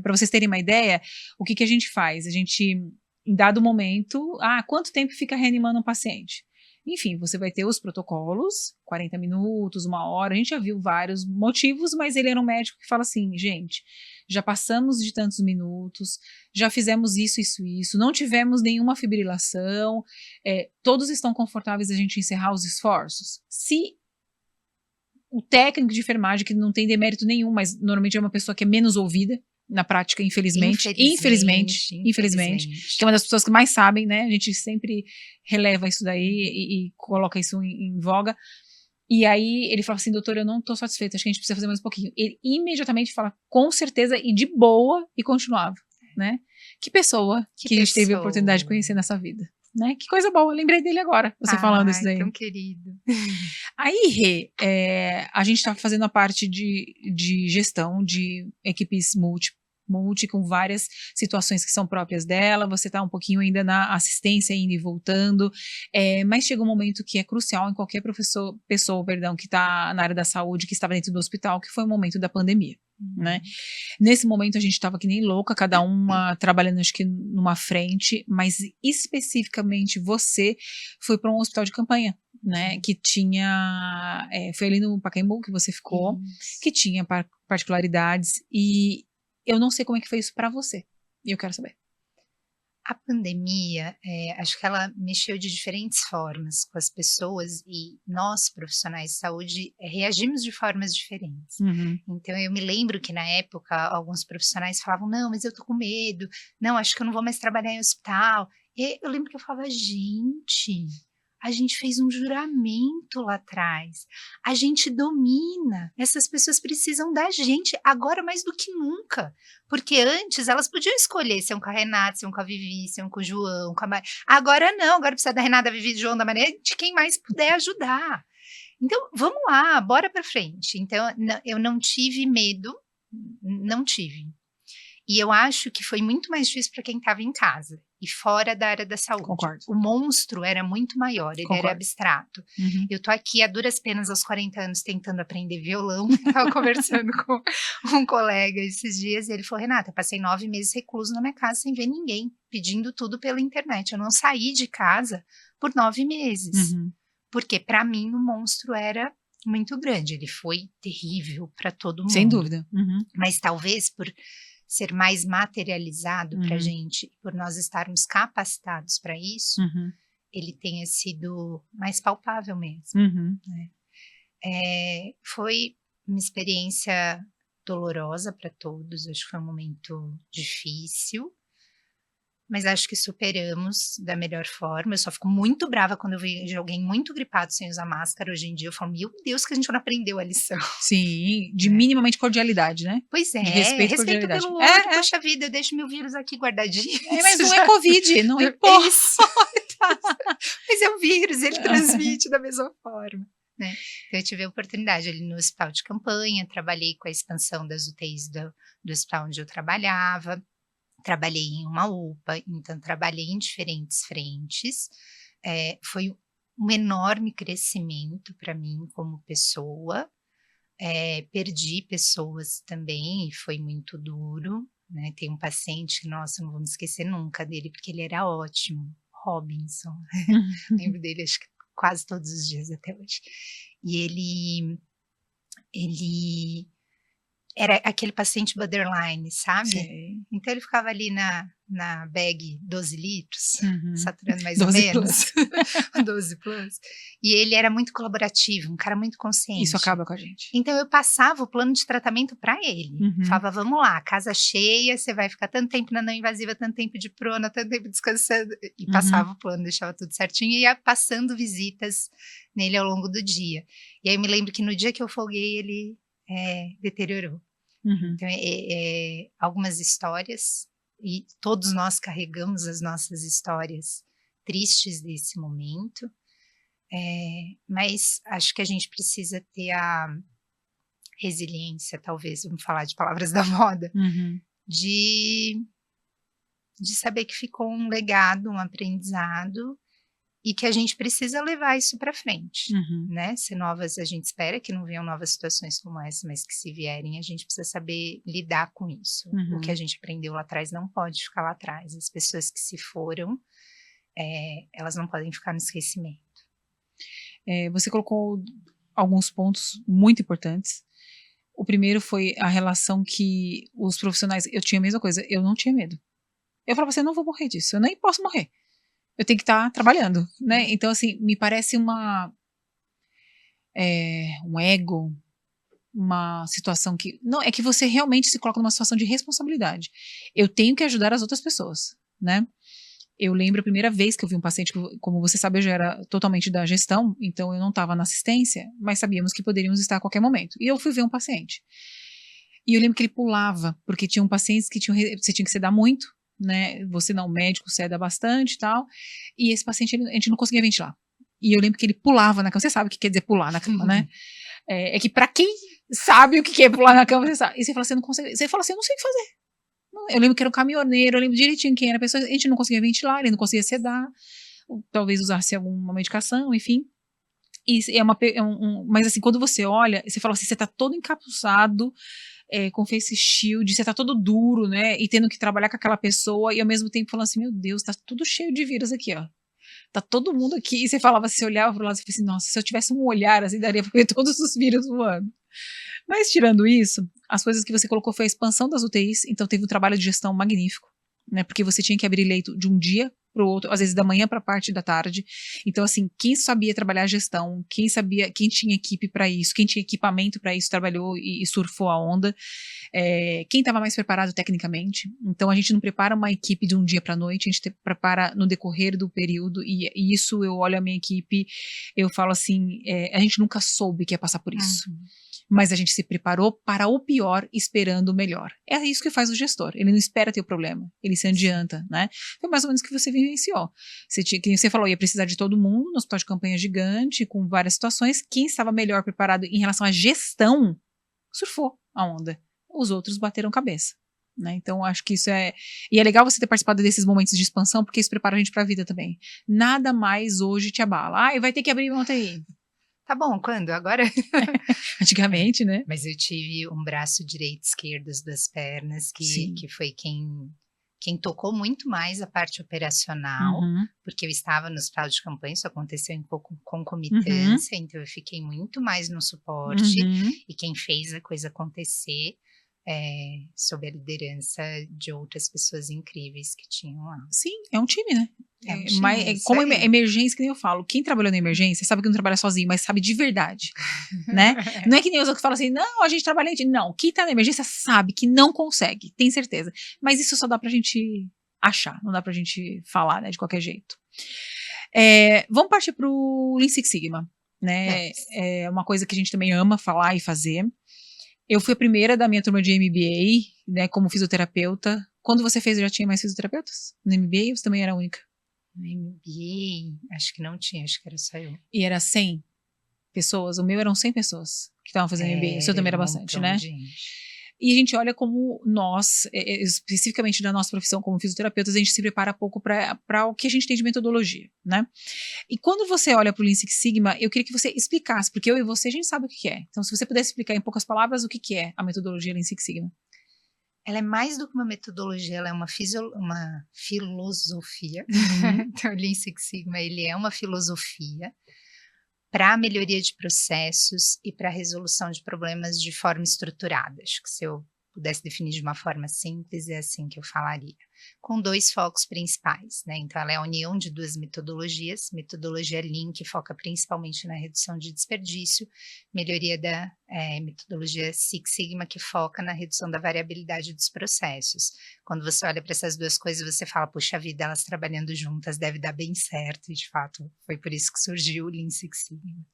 para vocês terem uma ideia, o que a gente faz? A gente, em dado momento, quanto tempo fica reanimando um paciente? Enfim, você vai ter os protocolos, 40 minutos, 1 hora, a gente já viu vários motivos, mas ele era um médico que fala assim, gente, já passamos de tantos minutos, já fizemos isso, não tivemos nenhuma fibrilação, todos estão confortáveis a gente encerrar os esforços? Se o técnico de enfermagem, que não tem demérito nenhum, mas normalmente é uma pessoa que é menos ouvida na prática, infelizmente, que é uma das pessoas que mais sabem, né? A gente sempre releva isso daí e coloca isso em voga. E aí ele fala assim, doutor, eu não tô satisfeito, acho que a gente precisa fazer mais um pouquinho. Ele imediatamente fala, com certeza, e de boa, e continuava, né? Que pessoa que a gente teve a oportunidade de conhecer nessa vida. Né? Que coisa boa, eu lembrei dele agora, você falando isso daí. Tão querido. Aí, Rê, a gente está fazendo a parte de gestão de equipes multi com várias situações que são próprias dela, você está um pouquinho ainda na assistência, indo e voltando, mas chega um momento que é crucial em qualquer pessoa, que está na área da saúde, que estava dentro do hospital, que foi o momento da pandemia. Né? Nesse momento a gente estava que nem louca, cada uma trabalhando acho que numa frente, mas especificamente você foi para um hospital de campanha, né? Que tinha, foi ali no Pacaembu que você ficou, que tinha particularidades, e eu não sei como é que foi isso para você, e eu quero saber. A pandemia, acho que ela mexeu de diferentes formas com as pessoas e nós, profissionais de saúde, reagimos de formas diferentes. Então, eu me lembro que na época, alguns profissionais falavam, não, mas eu tô com medo, não, acho que eu não vou mais trabalhar em hospital. E eu lembro que eu falava, gente, a gente fez um juramento lá atrás, a gente domina, essas pessoas precisam da gente agora mais do que nunca, porque antes elas podiam escolher se iam com a Renata, se iam com a Vivi, se iam com o João, com a Maria. Agora não, agora precisa da Renata, da Vivi, do João, da Maria, de quem mais puder ajudar. Então, vamos lá, bora pra frente. Então, eu não tive medo, não tive. E eu acho que foi muito mais difícil para quem estava em casa e fora da área da saúde. Concordo. O monstro era muito maior, ele era abstrato. Eu tô aqui a duras penas aos 40 anos tentando aprender violão. Estava conversando com um colega esses dias e ele falou, Renata, eu passei 9 meses recluso na minha casa sem ver ninguém, pedindo tudo pela internet. Eu não saí de casa por 9 meses. Porque para mim o monstro era muito grande, ele foi terrível para todo mundo. Sem dúvida. Mas talvez por ser mais materializado para a gente, por nós estarmos capacitados para isso, ele tenha sido mais palpável mesmo. Né? Foi uma experiência dolorosa para todos, acho que foi um momento difícil, mas acho que superamos da melhor forma. Eu só fico muito brava quando eu vejo alguém muito gripado sem usar máscara. Hoje em dia eu falo, meu Deus, que a gente não aprendeu a lição. Sim, de minimamente cordialidade, né? Pois é, de respeito e respeito cordialidade. pelo outro, poxa vida, eu deixo meu vírus aqui guardadinho. Mas não é Covid, não importa. Mas é um vírus, ele transmite da mesma forma. Né? Então eu tive a oportunidade ali no hospital de campanha, trabalhei com a expansão das UTIs do hospital onde eu trabalhava, trabalhei em uma UPA, então trabalhei em diferentes frentes, foi um enorme crescimento para mim como pessoa, perdi pessoas também e foi muito duro, né? Tem um paciente que, nossa, não vou me esquecer nunca dele, porque ele era ótimo, Robinson, lembro dele acho que quase todos os dias até hoje, e ele era aquele paciente borderline, sabe? Sim. Então ele ficava ali na bag 12 litros, saturando mais 12 ou menos, 12 plus, e ele era muito colaborativo, um cara muito consciente. Isso acaba com a gente. Então eu passava o plano de tratamento para ele, falava, vamos lá, casa cheia, você vai ficar tanto tempo na não invasiva, tanto tempo de prona, tanto tempo descansando, e passava o plano, deixava tudo certinho, e ia passando visitas nele ao longo do dia. E aí eu me lembro que no dia que eu folguei, ele deteriorou. Então, algumas histórias, e todos nós carregamos as nossas histórias tristes desse momento, mas acho que a gente precisa ter a resiliência, talvez, vamos falar de palavras da moda, Uhum. de saber que ficou um legado, um aprendizado, e que a gente precisa levar isso para frente, Uhum. né, se novas a gente espera que não venham novas situações como essa, mas que se vierem, a gente precisa saber lidar com isso. O que a Uhum. gente aprendeu lá atrás não pode ficar lá atrás, as pessoas que se foram, elas não podem ficar no esquecimento. Você colocou alguns pontos muito importantes. O primeiro foi a relação que os profissionais, eu tinha a mesma coisa, eu não tinha medo. Eu falava assim, eu não vou morrer disso, eu nem posso morrer. Eu tenho que estar trabalhando, né? Então, assim, me parece um ego, uma situação que, não, é que você realmente se coloca numa situação de responsabilidade. Eu tenho que ajudar as outras pessoas, né? Eu lembro a primeira vez que eu vi um paciente, como você sabe, eu já era totalmente da gestão, então eu não estava na assistência, mas sabíamos que poderíamos estar a qualquer momento. E eu fui ver um paciente. E eu lembro que ele pulava, porque tinham pacientes que você tinha que sedar muito, né? Você não, médico, seda bastante e tal. E esse paciente, a gente não conseguia ventilar. E eu lembro que ele pulava na cama. Você sabe o que quer dizer pular na cama, né? É que pra quem sabe o que é pular na cama, você sabe. E você fala assim, não consegue. Você fala assim, eu não sei o que fazer. Eu lembro que era um caminhoneiro, eu lembro direitinho quem era a pessoa. A gente não conseguia ventilar, ele não conseguia sedar. Talvez usasse alguma medicação, enfim. E mas assim, quando você olha, você fala assim, você tá todo encapuçado, com face shield, você tá todo duro, né, e tendo que trabalhar com aquela pessoa, e ao mesmo tempo falando assim, meu Deus, tá tudo cheio de vírus aqui, ó. Tá todo mundo aqui, e você falava, você olhava pro lado, você falava assim, nossa, se eu tivesse um olhar, assim, daria pra ver todos os vírus voando. Mas tirando isso, as coisas que você colocou foi a expansão das UTIs, então teve um trabalho de gestão magnífico, né, porque você tinha que abrir leito de um dia para o outro, às vezes da manhã para a parte da tarde. Então, assim, quem sabia trabalhar a gestão, quem tinha equipe para isso, quem tinha equipamento para isso, trabalhou e surfou a onda. Quem estava mais preparado tecnicamente. Então, a gente não prepara uma equipe de um dia para a noite, a gente prepara no decorrer do período, e isso eu olho a minha equipe, eu falo assim, a gente nunca soube que ia passar por isso. Mas a gente se preparou para o pior, esperando o melhor. É isso que faz o gestor. Ele não espera ter o problema, ele se adianta, né? Foi mais ou menos o que você vivenciou. Que você falou, ia precisar de todo mundo, no hospital de campanha gigante, com várias situações. Quem estava melhor preparado em relação à gestão, surfou a onda. Os outros bateram cabeça. Né? Então, acho que isso é. E é legal você ter participado desses momentos de expansão, porque isso prepara a gente para a vida também. Nada mais hoje te abala. Vai ter que abrir uma UTI. Tá bom, quando? Agora? Antigamente, né? Mas eu tive um braço direito e esquerdo, as duas pernas, que foi quem tocou muito mais a parte operacional, porque eu estava no hospital de campanha, isso aconteceu em concomitância, então eu fiquei muito mais no suporte, e quem fez a coisa acontecer, sob a liderança de outras pessoas incríveis que tinham lá. Sim, é um time, né? É um time, como emergência, que nem eu falo, quem trabalhou na emergência sabe que não trabalha sozinho, mas sabe de verdade, né? Não é que nem os outros que falam assim, não, a gente trabalha, não, quem tá na emergência sabe que não consegue, tem certeza, mas isso só dá pra gente achar, não dá pra gente falar, né, de qualquer jeito. Vamos partir pro Lean Six Sigma, né? É uma coisa que a gente também ama falar e fazer. Eu fui a primeira da minha turma de MBA, né, como fisioterapeuta. Quando você fez, já tinha mais fisioterapeutas? No MBA ou você também era a única? No MBA, acho que não tinha, acho que era só eu. E era 100 pessoas, o meu eram 100 pessoas que estavam fazendo MBA, o seu também era bastante, né? E a gente olha como nós, especificamente da nossa profissão como fisioterapeutas, a gente se prepara pouco para o que a gente tem de metodologia, né? E quando você olha para o Lean Six Sigma, eu queria que você explicasse, porque eu e você, a gente sabe o que é. Então, se você pudesse explicar em poucas palavras o que é a metodologia Lean Six Sigma. Ela é mais do que uma metodologia, ela é uma filosofia. Então, o Lean Six Sigma, ele é uma filosofia para a melhoria de processos e para a resolução de problemas de forma estruturada. Acho que se eu pudesse definir de uma forma simples, é assim que eu falaria. Com 2 focos principais, né? Então, ela é a união de 2 metodologias. Metodologia Lean, que foca principalmente na redução de desperdício, melhoria da metodologia Six Sigma, que foca na redução da variabilidade dos processos. Quando você olha para essas 2 coisas, você fala, puxa vida, elas trabalhando juntas deve dar bem certo, e de fato foi por isso que surgiu o Lean Six Sigma.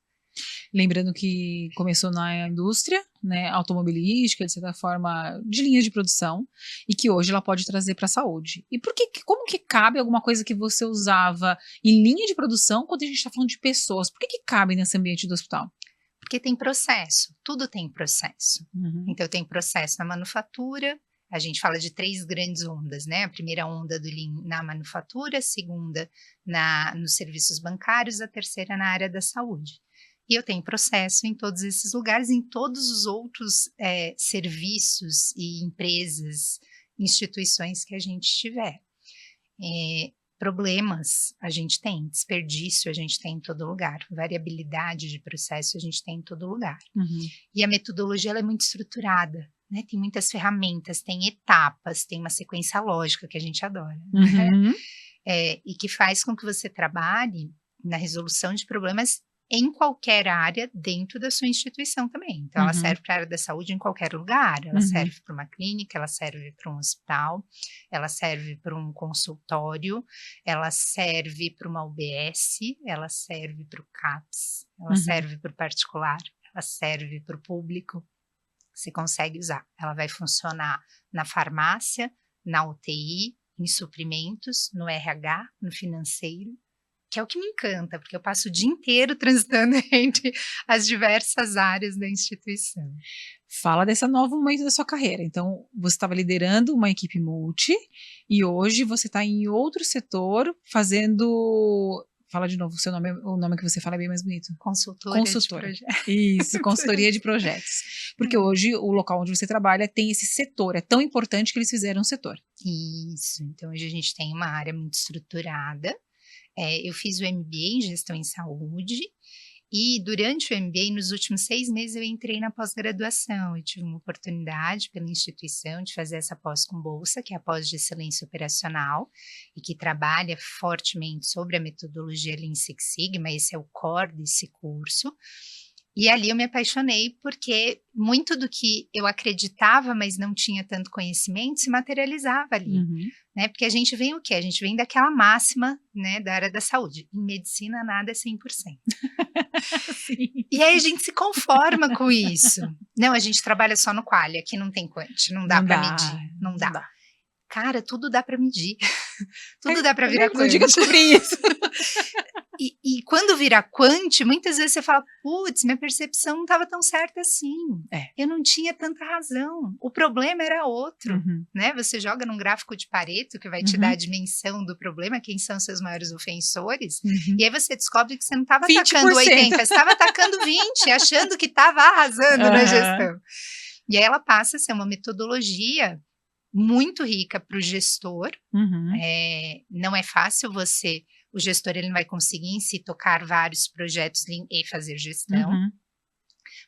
Lembrando que começou na indústria, né, automobilística, de certa forma, de linha de produção, e que hoje ela pode trazer para a saúde. E como que cabe alguma coisa que você usava em linha de produção quando a gente está falando de pessoas? Por que cabe nesse ambiente do hospital? Porque tem processo, tudo tem processo. Uhum. Então tem processo na manufatura, a gente fala de 3 grandes ondas, né? A primeira onda do Lean na manufatura, a segunda nos serviços bancários, a terceira na área da saúde. E eu tenho processo em todos esses lugares, em todos os outros serviços e empresas, instituições que a gente tiver. Problemas a gente tem, desperdício a gente tem em todo lugar, variabilidade de processo a gente tem em todo lugar. Uhum. E a metodologia ela é muito estruturada, né? Tem muitas ferramentas, tem etapas, tem uma sequência lógica que a gente adora, Uhum. e que faz com que você trabalhe na resolução de problemas em qualquer área dentro da sua instituição também. Então, ela serve para a área da saúde em qualquer lugar. Ela serve para uma clínica, ela serve para um hospital, ela serve para um consultório, ela serve para uma UBS, ela serve para o CAPS, ela serve para o particular, ela serve para o público. Você consegue usar. Ela vai funcionar na farmácia, na UTI, em suprimentos, no RH, no financeiro, que é o que me encanta, porque eu passo o dia inteiro transitando entre as diversas áreas da instituição. Fala desse novo momento da sua carreira. Então, você estava liderando uma equipe multi e hoje você está em outro setor fazendo... Fala de novo o nome que você fala é bem mais bonito. Consultora. Isso, consultoria de projetos. Porque hoje o local onde você trabalha tem esse setor, é tão importante que eles fizeram um setor. Isso, então hoje a gente tem uma área muito estruturada. Eu fiz o MBA em Gestão em Saúde e durante o MBA, nos últimos 6 meses, eu entrei na pós-graduação. Eu tive uma oportunidade pela instituição de fazer essa pós com bolsa, que é a pós de excelência operacional e que trabalha fortemente sobre a metodologia Lean Six Sigma. Esse é o core desse curso. E ali eu me apaixonei porque muito do que eu acreditava, mas não tinha tanto conhecimento, se materializava ali, né? Porque a gente vem o quê? A gente vem daquela máxima, né, da área da saúde. Em medicina, nada é 100%. Sim. E aí a gente se conforma com isso. Não, a gente trabalha só no quali, aqui não tem quant, não dá para medir, não dá. Cara, tudo dá para medir. Tudo dá para virar quant. Eu digo descobrir isso. E quando vira quant, muitas vezes você fala, putz, minha percepção não estava tão certa assim. Eu não tinha tanta razão. O problema era outro, né? Você joga num gráfico de Pareto que vai te dar a dimensão do problema, quem são seus maiores ofensores, e aí você descobre que você não estava atacando 80, você estava atacando 20, achando que estava arrasando na gestão. E aí ela passa a ser uma metodologia muito rica para o gestor. Não é fácil o gestor ele não vai conseguir em si tocar vários projetos e fazer gestão,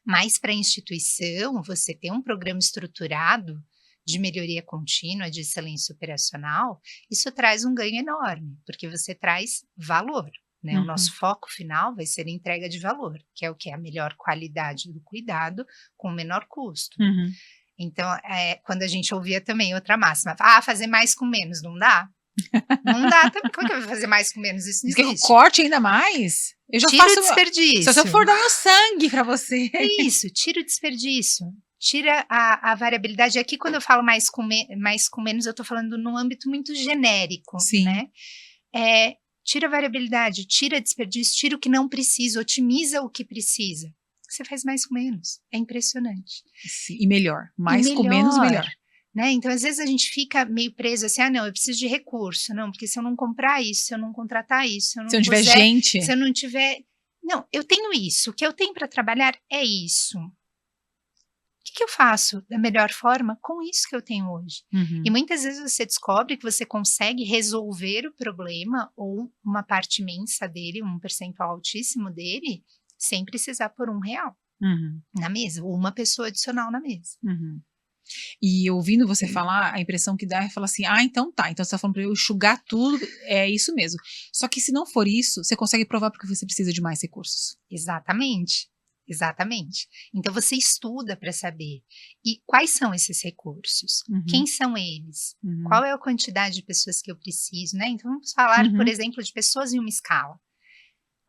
mas para a instituição, você ter um programa estruturado de melhoria contínua, de excelência operacional, isso traz um ganho enorme, porque você traz valor, né? O nosso foco final vai ser a entrega de valor, que é o que? A melhor qualidade do cuidado com o menor custo. Então, quando a gente ouvia também outra máxima, fazer mais com menos, não dá? Não dá também. Como é que eu vou fazer mais com menos? Isso não existe. Corte ainda mais? Eu já tira faço o desperdício. Se eu for dar meu sangue para você. Isso, tira o desperdício. Tira a variabilidade. Aqui, quando eu falo mais com menos, eu estou falando num âmbito muito genérico. Sim. Né? Tira a variabilidade, tira desperdício, tira o que não precisa, otimiza o que precisa. Você faz mais com menos. É impressionante. Sim, e melhor. Mais com menos, melhor. Né? Então, às vezes a gente fica meio preso assim, não, eu preciso de recurso, não, porque se eu não comprar isso, se eu não contratar isso, se eu não tiver gente. Se eu não tiver... Não, eu tenho isso, o que eu tenho para trabalhar é isso. O que eu faço da melhor forma com isso que eu tenho hoje? E muitas vezes você descobre que você consegue resolver o problema ou uma parte imensa dele, um percentual altíssimo dele, sem precisar pôr R$1 na mesa, ou uma pessoa adicional na mesa. E ouvindo você falar, a impressão que dá é falar assim, então tá, então você tá falando pra eu enxugar tudo, é isso mesmo. Só que se não for isso, você consegue provar porque você precisa de mais recursos. Exatamente. Então você estuda para saber. E quais são esses recursos? Quem são eles? Qual é a quantidade de pessoas que eu preciso, né? Então vamos falar, por exemplo, de pessoas em uma escala.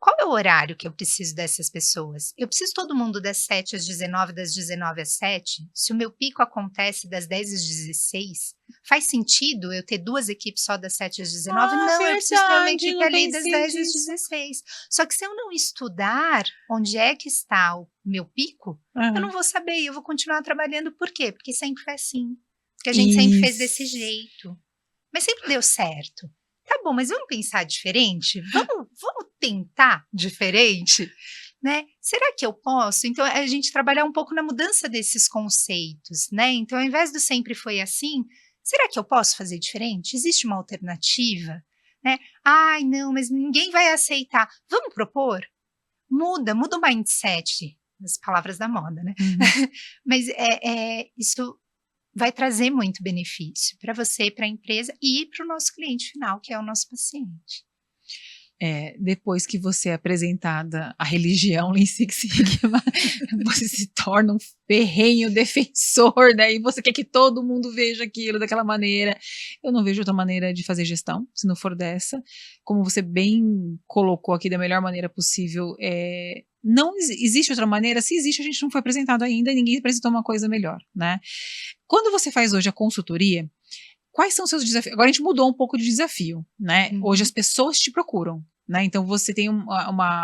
qual é o horário que eu preciso dessas pessoas? Eu preciso todo mundo das 7 às 19, das 19 às 7? Se o meu pico acontece das 10 às 16, faz sentido eu ter 2 equipes só das 7 às 19? Ah, Não, eu preciso ter uma verdade, equipe não ali das pensei 10 às disso. 16. Só que se eu não estudar onde é que está o meu pico, eu não vou saber e eu vou continuar trabalhando. Por quê? Porque sempre foi assim. Porque a gente sempre fez desse Isso. jeito. Mas sempre deu certo. Tá bom, mas vamos pensar diferente? Vamos tentar diferente? Né? Será que eu posso? Então, a gente trabalhar um pouco na mudança desses conceitos, né? Então, ao invés do sempre foi assim, será que eu posso fazer diferente? Existe uma alternativa? Né? Ai, não, mas ninguém vai aceitar. Vamos propor? Muda o mindset, as palavras da moda, né? Mas isso vai trazer muito benefício para você, para a empresa e para o nosso cliente final, que é o nosso paciente. Depois que você é apresentada a religião em Six Sigma, você se torna um ferrenho defensor, né? E você quer que todo mundo veja aquilo daquela maneira. Eu não vejo outra maneira de fazer gestão, se não for dessa. Como você bem colocou aqui da melhor maneira possível, não existe outra maneira. Se existe, a gente não foi apresentado ainda e ninguém apresentou uma coisa melhor, né? Quando você faz hoje a consultoria, quais são os seus desafios? Agora a gente mudou um pouco de desafio, né? Hoje as pessoas te procuram, né? Então você tem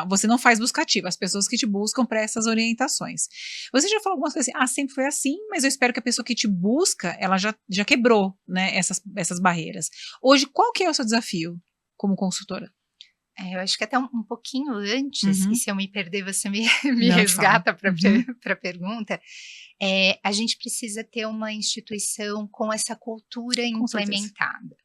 você não faz buscativa, as pessoas que te buscam para essas orientações. Você já falou algumas coisas assim, sempre foi assim, mas eu espero que a pessoa que te busca, ela já quebrou, né, essas barreiras. Hoje, qual que é o seu desafio como consultora? Eu acho que até um pouquinho antes, e se eu me perder, você me Não te falo. resgata para a pergunta, a gente precisa ter uma instituição com essa cultura Com certeza. implementada.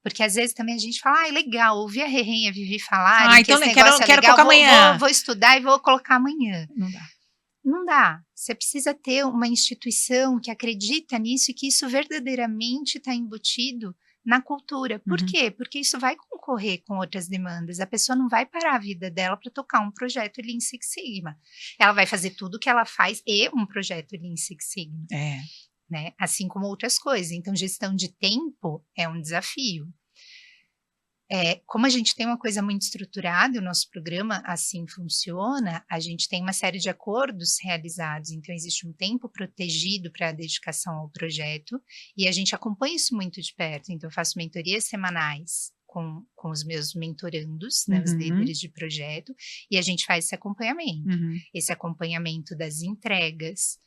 Porque às vezes também a gente fala, legal, ouvi a Rerê e a Vivi falarem que Então esse negócio é quero legal, colocar amanhã. vou estudar e vou colocar amanhã. Não dá. Não dá. Você precisa ter uma instituição que acredita nisso e que isso verdadeiramente está embutido na cultura. Por quê? Porque isso vai concorrer com outras demandas. A pessoa não vai parar a vida dela para tocar um projeto Lean Six Sigma. Ela vai fazer tudo o que ela faz e um projeto Lean Six Sigma. Né? Assim como outras coisas. Então, gestão de tempo é um desafio. Como a gente tem uma coisa muito estruturada, o nosso programa assim funciona, a gente tem uma série de acordos realizados, então existe um tempo protegido para a dedicação ao projeto, e a gente acompanha isso muito de perto, então eu faço mentorias semanais com os meus mentorandos, né, os líderes de projeto, e a gente faz esse acompanhamento das entregas,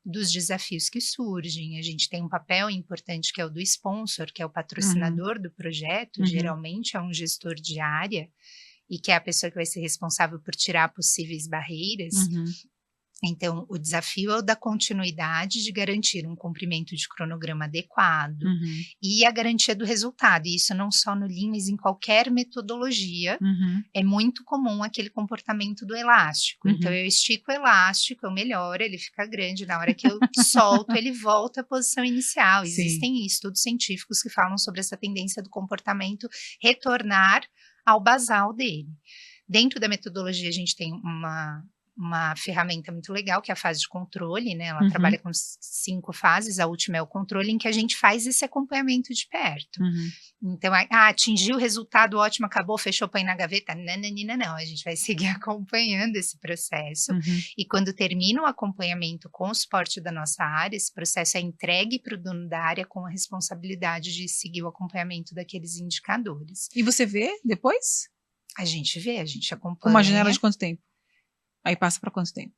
dos desafios que surgem. A gente tem um papel importante que é o do sponsor, que é o patrocinador do projeto, geralmente é um gestor de área, e que é a pessoa que vai ser responsável por tirar possíveis barreiras. Então, o desafio é o da continuidade de garantir um cumprimento de cronograma adequado e a garantia do resultado. E isso não só no Lean, mas em qualquer metodologia. É muito comum aquele comportamento do elástico. Então, eu estico o elástico, eu melhoro, ele fica grande. Na hora que eu solto, ele volta à posição inicial. Sim. Existem estudos científicos que falam sobre essa tendência do comportamento retornar ao basal dele. Dentro da metodologia, a gente tem uma ferramenta muito legal, que é a fase de controle, né? Ela trabalha com 5 fases, a última é o controle, em que a gente faz esse acompanhamento de perto. Então, atingiu o resultado, ótimo, acabou, fechou, põe na gaveta. Não, a gente vai seguir acompanhando esse processo, e quando termina o acompanhamento com o suporte da nossa área, esse processo é entregue para o dono da área com a responsabilidade de seguir o acompanhamento daqueles indicadores. E você vê depois? A gente vê, a gente acompanha. Com uma janela de quanto tempo? Aí passa para quanto tempo?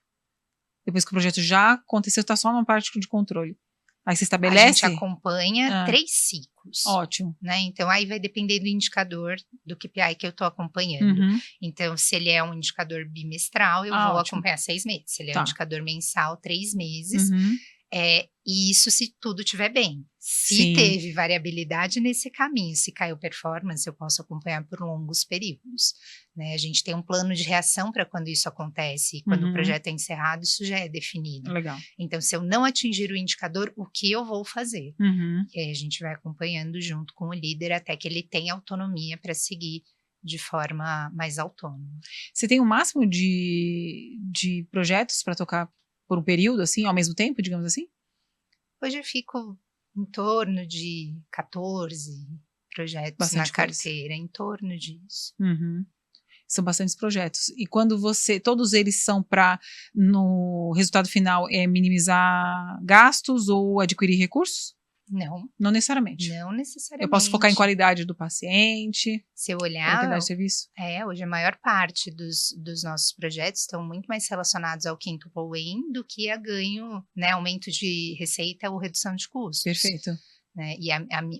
Depois que o projeto já aconteceu, está só numa parte de controle. Aí você estabelece? A gente acompanha 3 ciclos. Ótimo. Né? Então, aí vai depender do indicador do KPI que eu estou acompanhando. Então, se ele é um indicador bimestral, eu vou acompanhar 6 meses. Se ele é um indicador mensal, 3 meses. E isso se tudo estiver bem. Se teve variabilidade nesse caminho, se caiu performance, eu posso acompanhar por longos períodos. Né? A gente tem um plano de reação para quando isso acontece. E quando o projeto é encerrado, isso já é definido. Legal. Então, se eu não atingir o indicador, o que eu vou fazer? E aí a gente vai acompanhando junto com o líder até que ele tenha autonomia para seguir de forma mais autônoma. Você tem um máximo de projetos para tocar por um período, assim, ao mesmo tempo, digamos assim? Hoje eu fico em torno de 14 projetos Bastante na carteira, em torno disso. São bastantes projetos. E quando todos eles são para, no resultado final, minimizar gastos ou adquirir recursos? Não. Não necessariamente. Não necessariamente. Eu posso focar em qualidade do paciente, se eu olhar, qualidade de serviço? Hoje a maior parte dos nossos projetos estão muito mais relacionados ao Quintuple Win do que a ganho, né, aumento de receita ou redução de custos. Perfeito. Né? E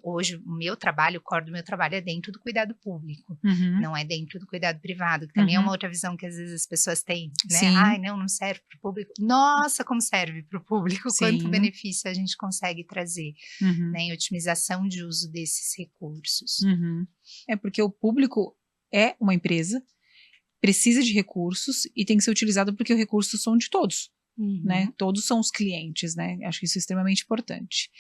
hoje o meu trabalho, o core do meu trabalho é dentro do cuidado público, não é dentro do cuidado privado, que também é uma outra visão que às vezes as pessoas têm, né? Sim. Ai, não serve para o público. Nossa, como serve para o público, Sim. quanto benefício a gente consegue trazer, né, em otimização de uso desses recursos. É porque o público é uma empresa, precisa de recursos e tem que ser utilizado porque os recursos são de todos, né? Todos são os clientes, né? Acho que isso é extremamente importante.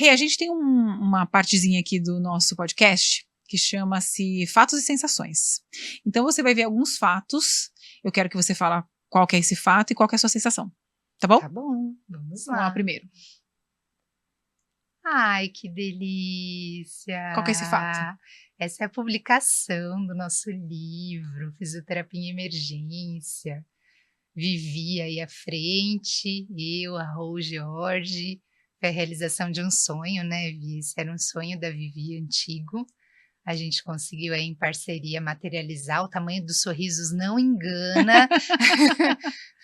A gente tem uma partezinha aqui do nosso podcast que chama-se Fatos e Sensações. Então você vai ver alguns fatos, eu quero que você fale qual que é esse fato e qual que é a sua sensação, tá bom? Tá bom, vamos lá. Vamos lá primeiro. Ai, que delícia! Qual que é esse fato? Essa é a publicação do nosso livro, Fisioterapia em Emergência. Vivi aí à frente, eu, a Rô Jorge, foi a realização de um sonho, né, Vi? Esse era um sonho da Vivi antigo. A gente conseguiu aí em parceria materializar, o tamanho dos sorrisos não engana.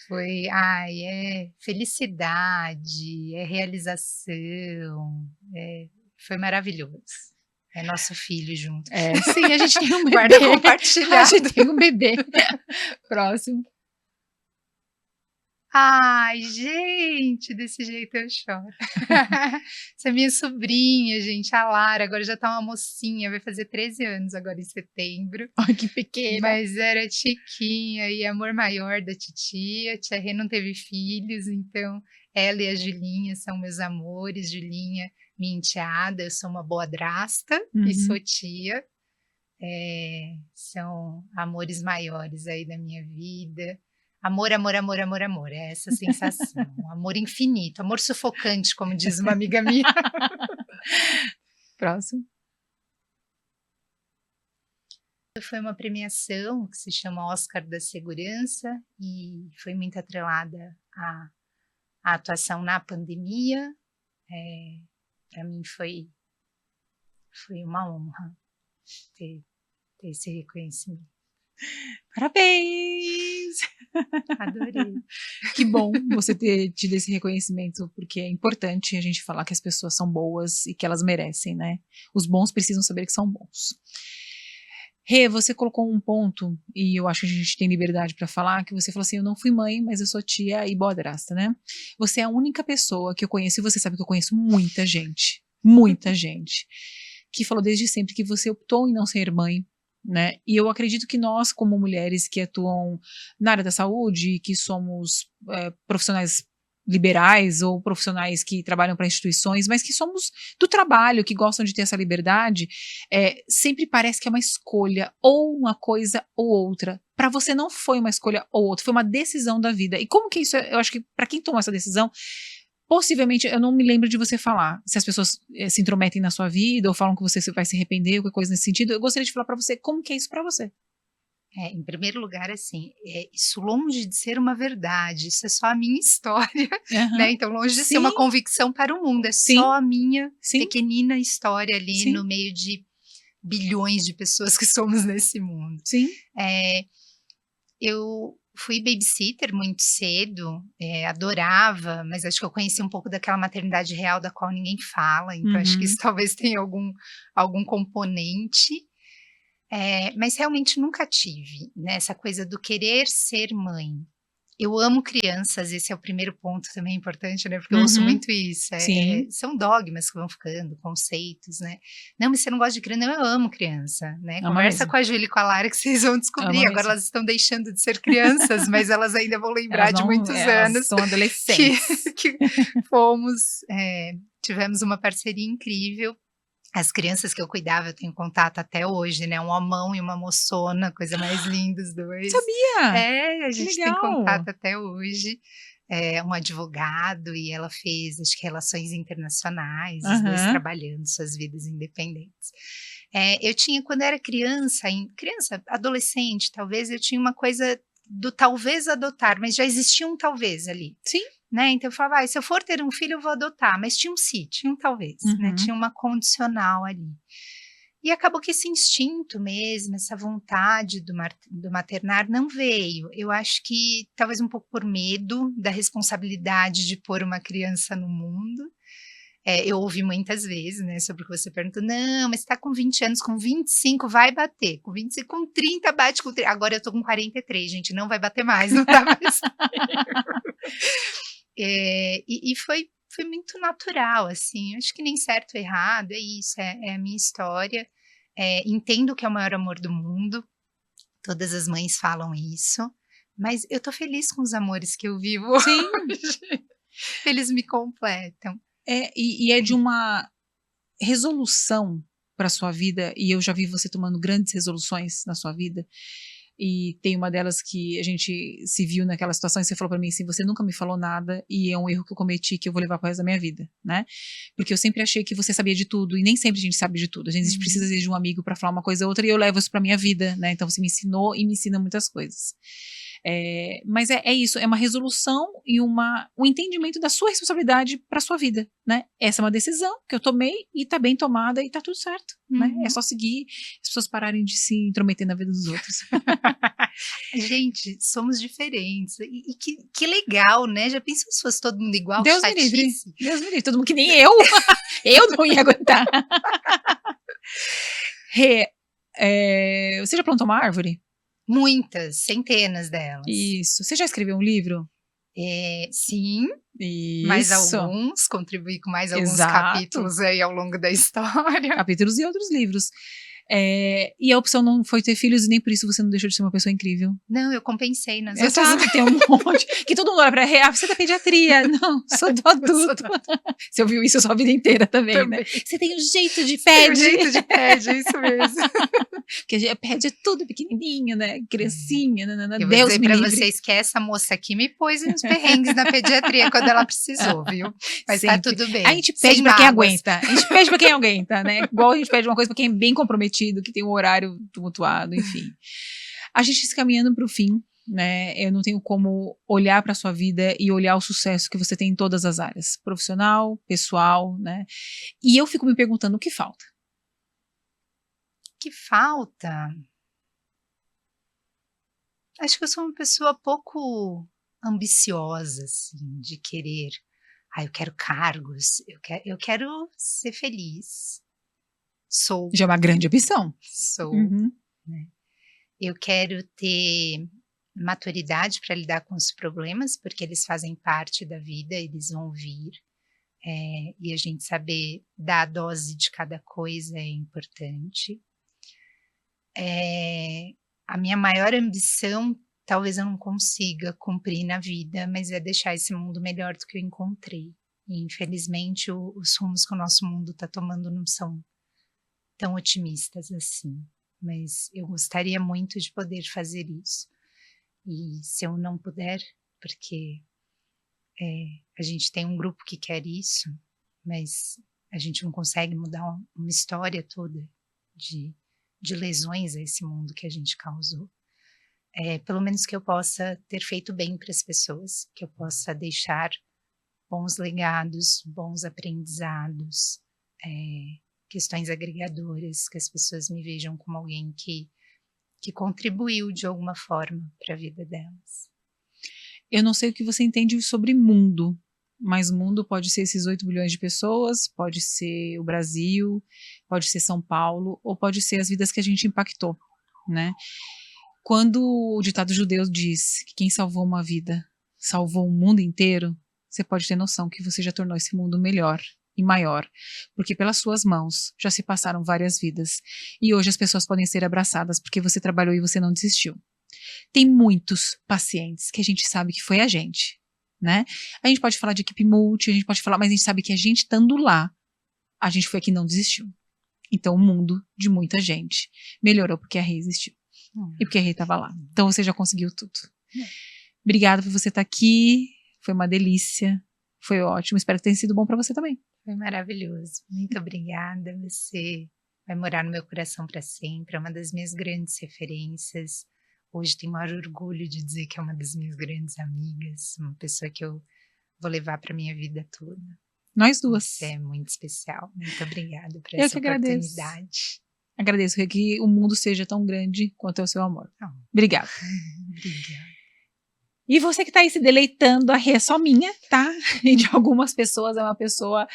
Foi, é felicidade, é realização, foi maravilhoso. É nosso filho junto. Sim, a gente tem um bebê. Guarda compartilhado. A gente tem um bebê. Próximo. Ai, gente, desse jeito eu choro. Essa é minha sobrinha, gente, a Lara, agora já tá uma mocinha, vai fazer 13 anos agora em setembro. Ai, que pequena. Mas era Chiquinha e amor maior da titia. A tia Rê não teve filhos, então ela e a Julinha são meus amores. Julinha, minha enteada, eu sou uma boadrasta e sou tia. São amores maiores aí da minha vida. Amor, amor, amor, amor, amor, é essa sensação. Amor infinito, amor sufocante, como diz uma amiga minha. Próximo. Foi uma premiação que se chama Oscar da Segurança e foi muito atrelada à atuação na pandemia. Para mim foi uma honra ter esse reconhecimento. Parabéns! Adorei. Que bom você ter tido esse reconhecimento, porque é importante a gente falar que as pessoas são boas e que elas merecem, né? Os bons precisam saber que são bons. Você colocou um ponto, e eu acho que a gente tem liberdade para falar, que você falou assim, eu não fui mãe, mas eu sou tia e boadrasta, né? Você é a única pessoa que eu conheço, e você sabe que eu conheço muita gente, que falou desde sempre que você optou em não ser mãe, né? E eu acredito que nós, como mulheres que atuam na área da saúde, que somos profissionais liberais ou profissionais que trabalham para instituições, mas que somos do trabalho, que gostam de ter essa liberdade, sempre parece que é uma escolha, ou uma coisa ou outra. Para você não foi uma escolha ou outra, foi uma decisão da vida. E como que isso eu acho que para quem toma essa decisão, possivelmente, eu não me lembro de você falar se as pessoas se intrometem na sua vida ou falam que você vai se arrepender, qualquer coisa nesse sentido. Eu gostaria de falar para você como que é isso para você. Em primeiro lugar, assim, isso longe de ser uma verdade, isso é só a minha história, né? Então, longe de ser uma convicção para o mundo, é só a minha pequenina história ali no meio de bilhões de pessoas que somos nesse mundo. Eu fui babysitter muito cedo, adorava, mas acho que eu conheci um pouco daquela maternidade real da qual ninguém fala, então acho que isso talvez tenha algum componente. Mas realmente nunca tive, né, essa coisa do querer ser mãe. Eu amo crianças, esse é o primeiro ponto também importante, né, porque eu ouço muito isso, são dogmas que vão ficando, conceitos, né, não, mas você não gosta de criança, não, eu amo criança, né, conversa mesmo com a Júlia e com a Lara que vocês vão descobrir, agora elas estão deixando de ser crianças, mas elas ainda vão lembrar de muitos anos, são adolescentes, que fomos, tivemos uma parceria incrível. As crianças que eu cuidava, eu tenho contato até hoje, né, um homão e uma moçona, coisa mais linda os 2. Sabia? É, a Que gente tem legal. contato até hoje. Um advogado e ela fez, acho que relações internacionais, os 2 Aham. trabalhando suas vidas independentes. Eu tinha quando eu era criança, adolescente, talvez, eu tinha uma coisa do talvez adotar, mas já existia um talvez ali. Sim. Né, então eu falava: "Ai, se eu for ter um filho eu vou adotar", mas tinha um "se", tinha um talvez, né, Uhum. tinha uma condicional ali. E acabou que esse instinto mesmo, essa vontade do maternar não veio. Eu acho que talvez um pouco por medo da responsabilidade de pôr uma criança no mundo. Eu ouvi muitas vezes, né, sobre o que você perguntou: "Não, mas você tá com 20 anos, com 25 vai bater, com 25, com 30 bate com 30". Agora eu tô com 43, gente, não vai bater mais, não dá mais. E foi muito natural, assim, acho que nem certo ou errado, é isso, é a minha história, entendo que é o maior amor do mundo, todas as mães falam isso, mas eu tô feliz com os amores que eu vivo Sim. hoje, eles me completam. E é de uma resolução para sua vida, e eu já vi você tomando grandes resoluções na sua vida, e tem uma delas que a gente se viu naquela situação e você falou para mim assim: "Você nunca me falou nada e é um erro que eu cometi que eu vou levar para o resto da minha vida", né. Porque eu sempre achei que você sabia de tudo e nem sempre a gente sabe de tudo. A gente precisa Uhum. às vezes de um amigo para falar uma coisa ou outra e eu levo isso para minha vida, né. Então você me ensinou e me ensina muitas coisas. Mas é isso, é uma resolução e um entendimento da sua responsabilidade para sua vida, né. Essa é uma decisão que eu tomei e tá bem tomada e tá tudo certo, né. É Uhum. só seguir, as pessoas pararem de se intrometer na vida dos outros. Gente, somos diferentes e que legal, né, já pensou se fosse todo mundo igual, que Deus me livre, chatice. Deus me livre, todo mundo que nem eu, eu não ia aguentar. Rê, você já plantou uma árvore? Muitas, centenas delas. Isso. Você já escreveu um livro? Sim, mais Isso, alguns, contribuí com mais alguns exato. capítulos aí ao longo da história. Capítulos e outros livros. E a opção não foi ter filhos e nem por isso você não deixou de ser uma pessoa incrível. Não, eu compensei nas outras. Exato, tem um monte, que todo mundo olha pra Rê: "Ah, você é da pediatria". Não, sou do Eu sou adulto. da Você ouviu isso a sua vida inteira também, né. também. Você tem um jeito de Tem o pede. jeito de pede, é isso mesmo. Porque a gente pede tudo pequenininho, né, É. criancinha, nã-nã-nã, Eu vou Deus dizer me pra livre. vocês que essa moça aqui me pôs nos perrengues na pediatria quando ela precisou, viu. Mas tá Sempre. tudo A bem, gente sem pede pra quem mágoas. aguenta, a gente pede pra quem aguenta, né, igual a gente pede uma coisa pra quem é bem comprometido, que tem um horário tumultuado, enfim. A gente se caminhando para o fim, né, eu não tenho como olhar pra sua vida e olhar o sucesso que você tem em todas as áreas, profissional, pessoal, né, e eu fico me perguntando o que falta? Que falta? Acho que eu sou uma pessoa pouco ambiciosa, assim, de querer: "Ai, eu quero cargos, eu quero ser feliz". Sou, Já é uma grande ambição. sou, Uhum. né. Eu quero ter maturidade para lidar com os problemas, porque eles fazem parte da vida, eles vão vir, e a gente saber dar a dose de cada coisa é importante. Eh, a minha maior ambição, talvez eu não consiga cumprir na vida, mas é deixar esse mundo melhor do que eu encontrei. E infelizmente os rumos que o nosso mundo está tomando não são tão otimistas assim, mas eu gostaria muito de poder fazer isso. E se eu não puder, porque, a gente tem um grupo que quer isso, mas a gente não consegue mudar uma história toda de lesões a esse mundo que a gente causou. Pelo menos que eu possa ter feito bem para as pessoas, que eu possa deixar bons legados, bons aprendizados, questões agregadoras, que as pessoas me vejam como alguém que contribuiu de alguma forma para a vida delas. Eu não sei o que você entende sobre mundo, mas mundo pode ser esses 8 bilhões de pessoas, pode ser o Brasil, pode ser São Paulo, ou pode ser as vidas que a gente impactou, né. Quando o ditado judeu diz que quem salvou uma vida, salvou o mundo inteiro, você pode ter noção que você já tornou esse mundo melhor e maior, porque pelas suas mãos já se passaram várias vidas, e hoje as pessoas podem ser abraçadas porque você trabalhou e você não desistiu. Tem muitos pacientes que a gente sabe que foi a gente, né. A gente pode falar de equipe multi, a gente pode falar, mas a gente sabe que a gente estando lá, a gente foi a que não desistiu. Então o mundo de muita gente melhorou porque a Rê existiu. E porque a Rê estava lá. Então você já conseguiu tudo. Obrigada por você estar aqui. Foi uma delícia. Foi ótimo. Espero que tenha sido bom para você também. Foi maravilhoso. Muito obrigada. Você vai morar no meu coração para sempre. É uma das minhas grandes referências. Hoje tenho o maior orgulho de dizer que é uma das minhas grandes amigas. Uma pessoa que eu vou levar para minha vida toda. Nós duas. Você é muito especial. Muito obrigada por Eu essa que agradeço. oportunidade. Agradeço, Rê, que o mundo seja tão grande quanto é o seu amor. Obrigada. Obrigada. E você que está aí se deleitando, a Rê é só minha, tá? E de algumas pessoas, é uma pessoa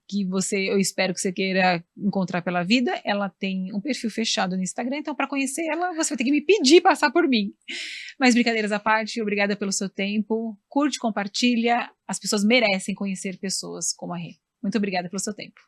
que eu espero que você queira encontrar pela vida. Ela tem um perfil fechado no Instagram, então para conhecer ela, você vai ter que me pedir passar por mim. Mas brincadeiras à parte, obrigada pelo seu tempo. Curte, compartilha. As pessoas merecem conhecer pessoas como a Rê. Muito obrigada pelo seu tempo.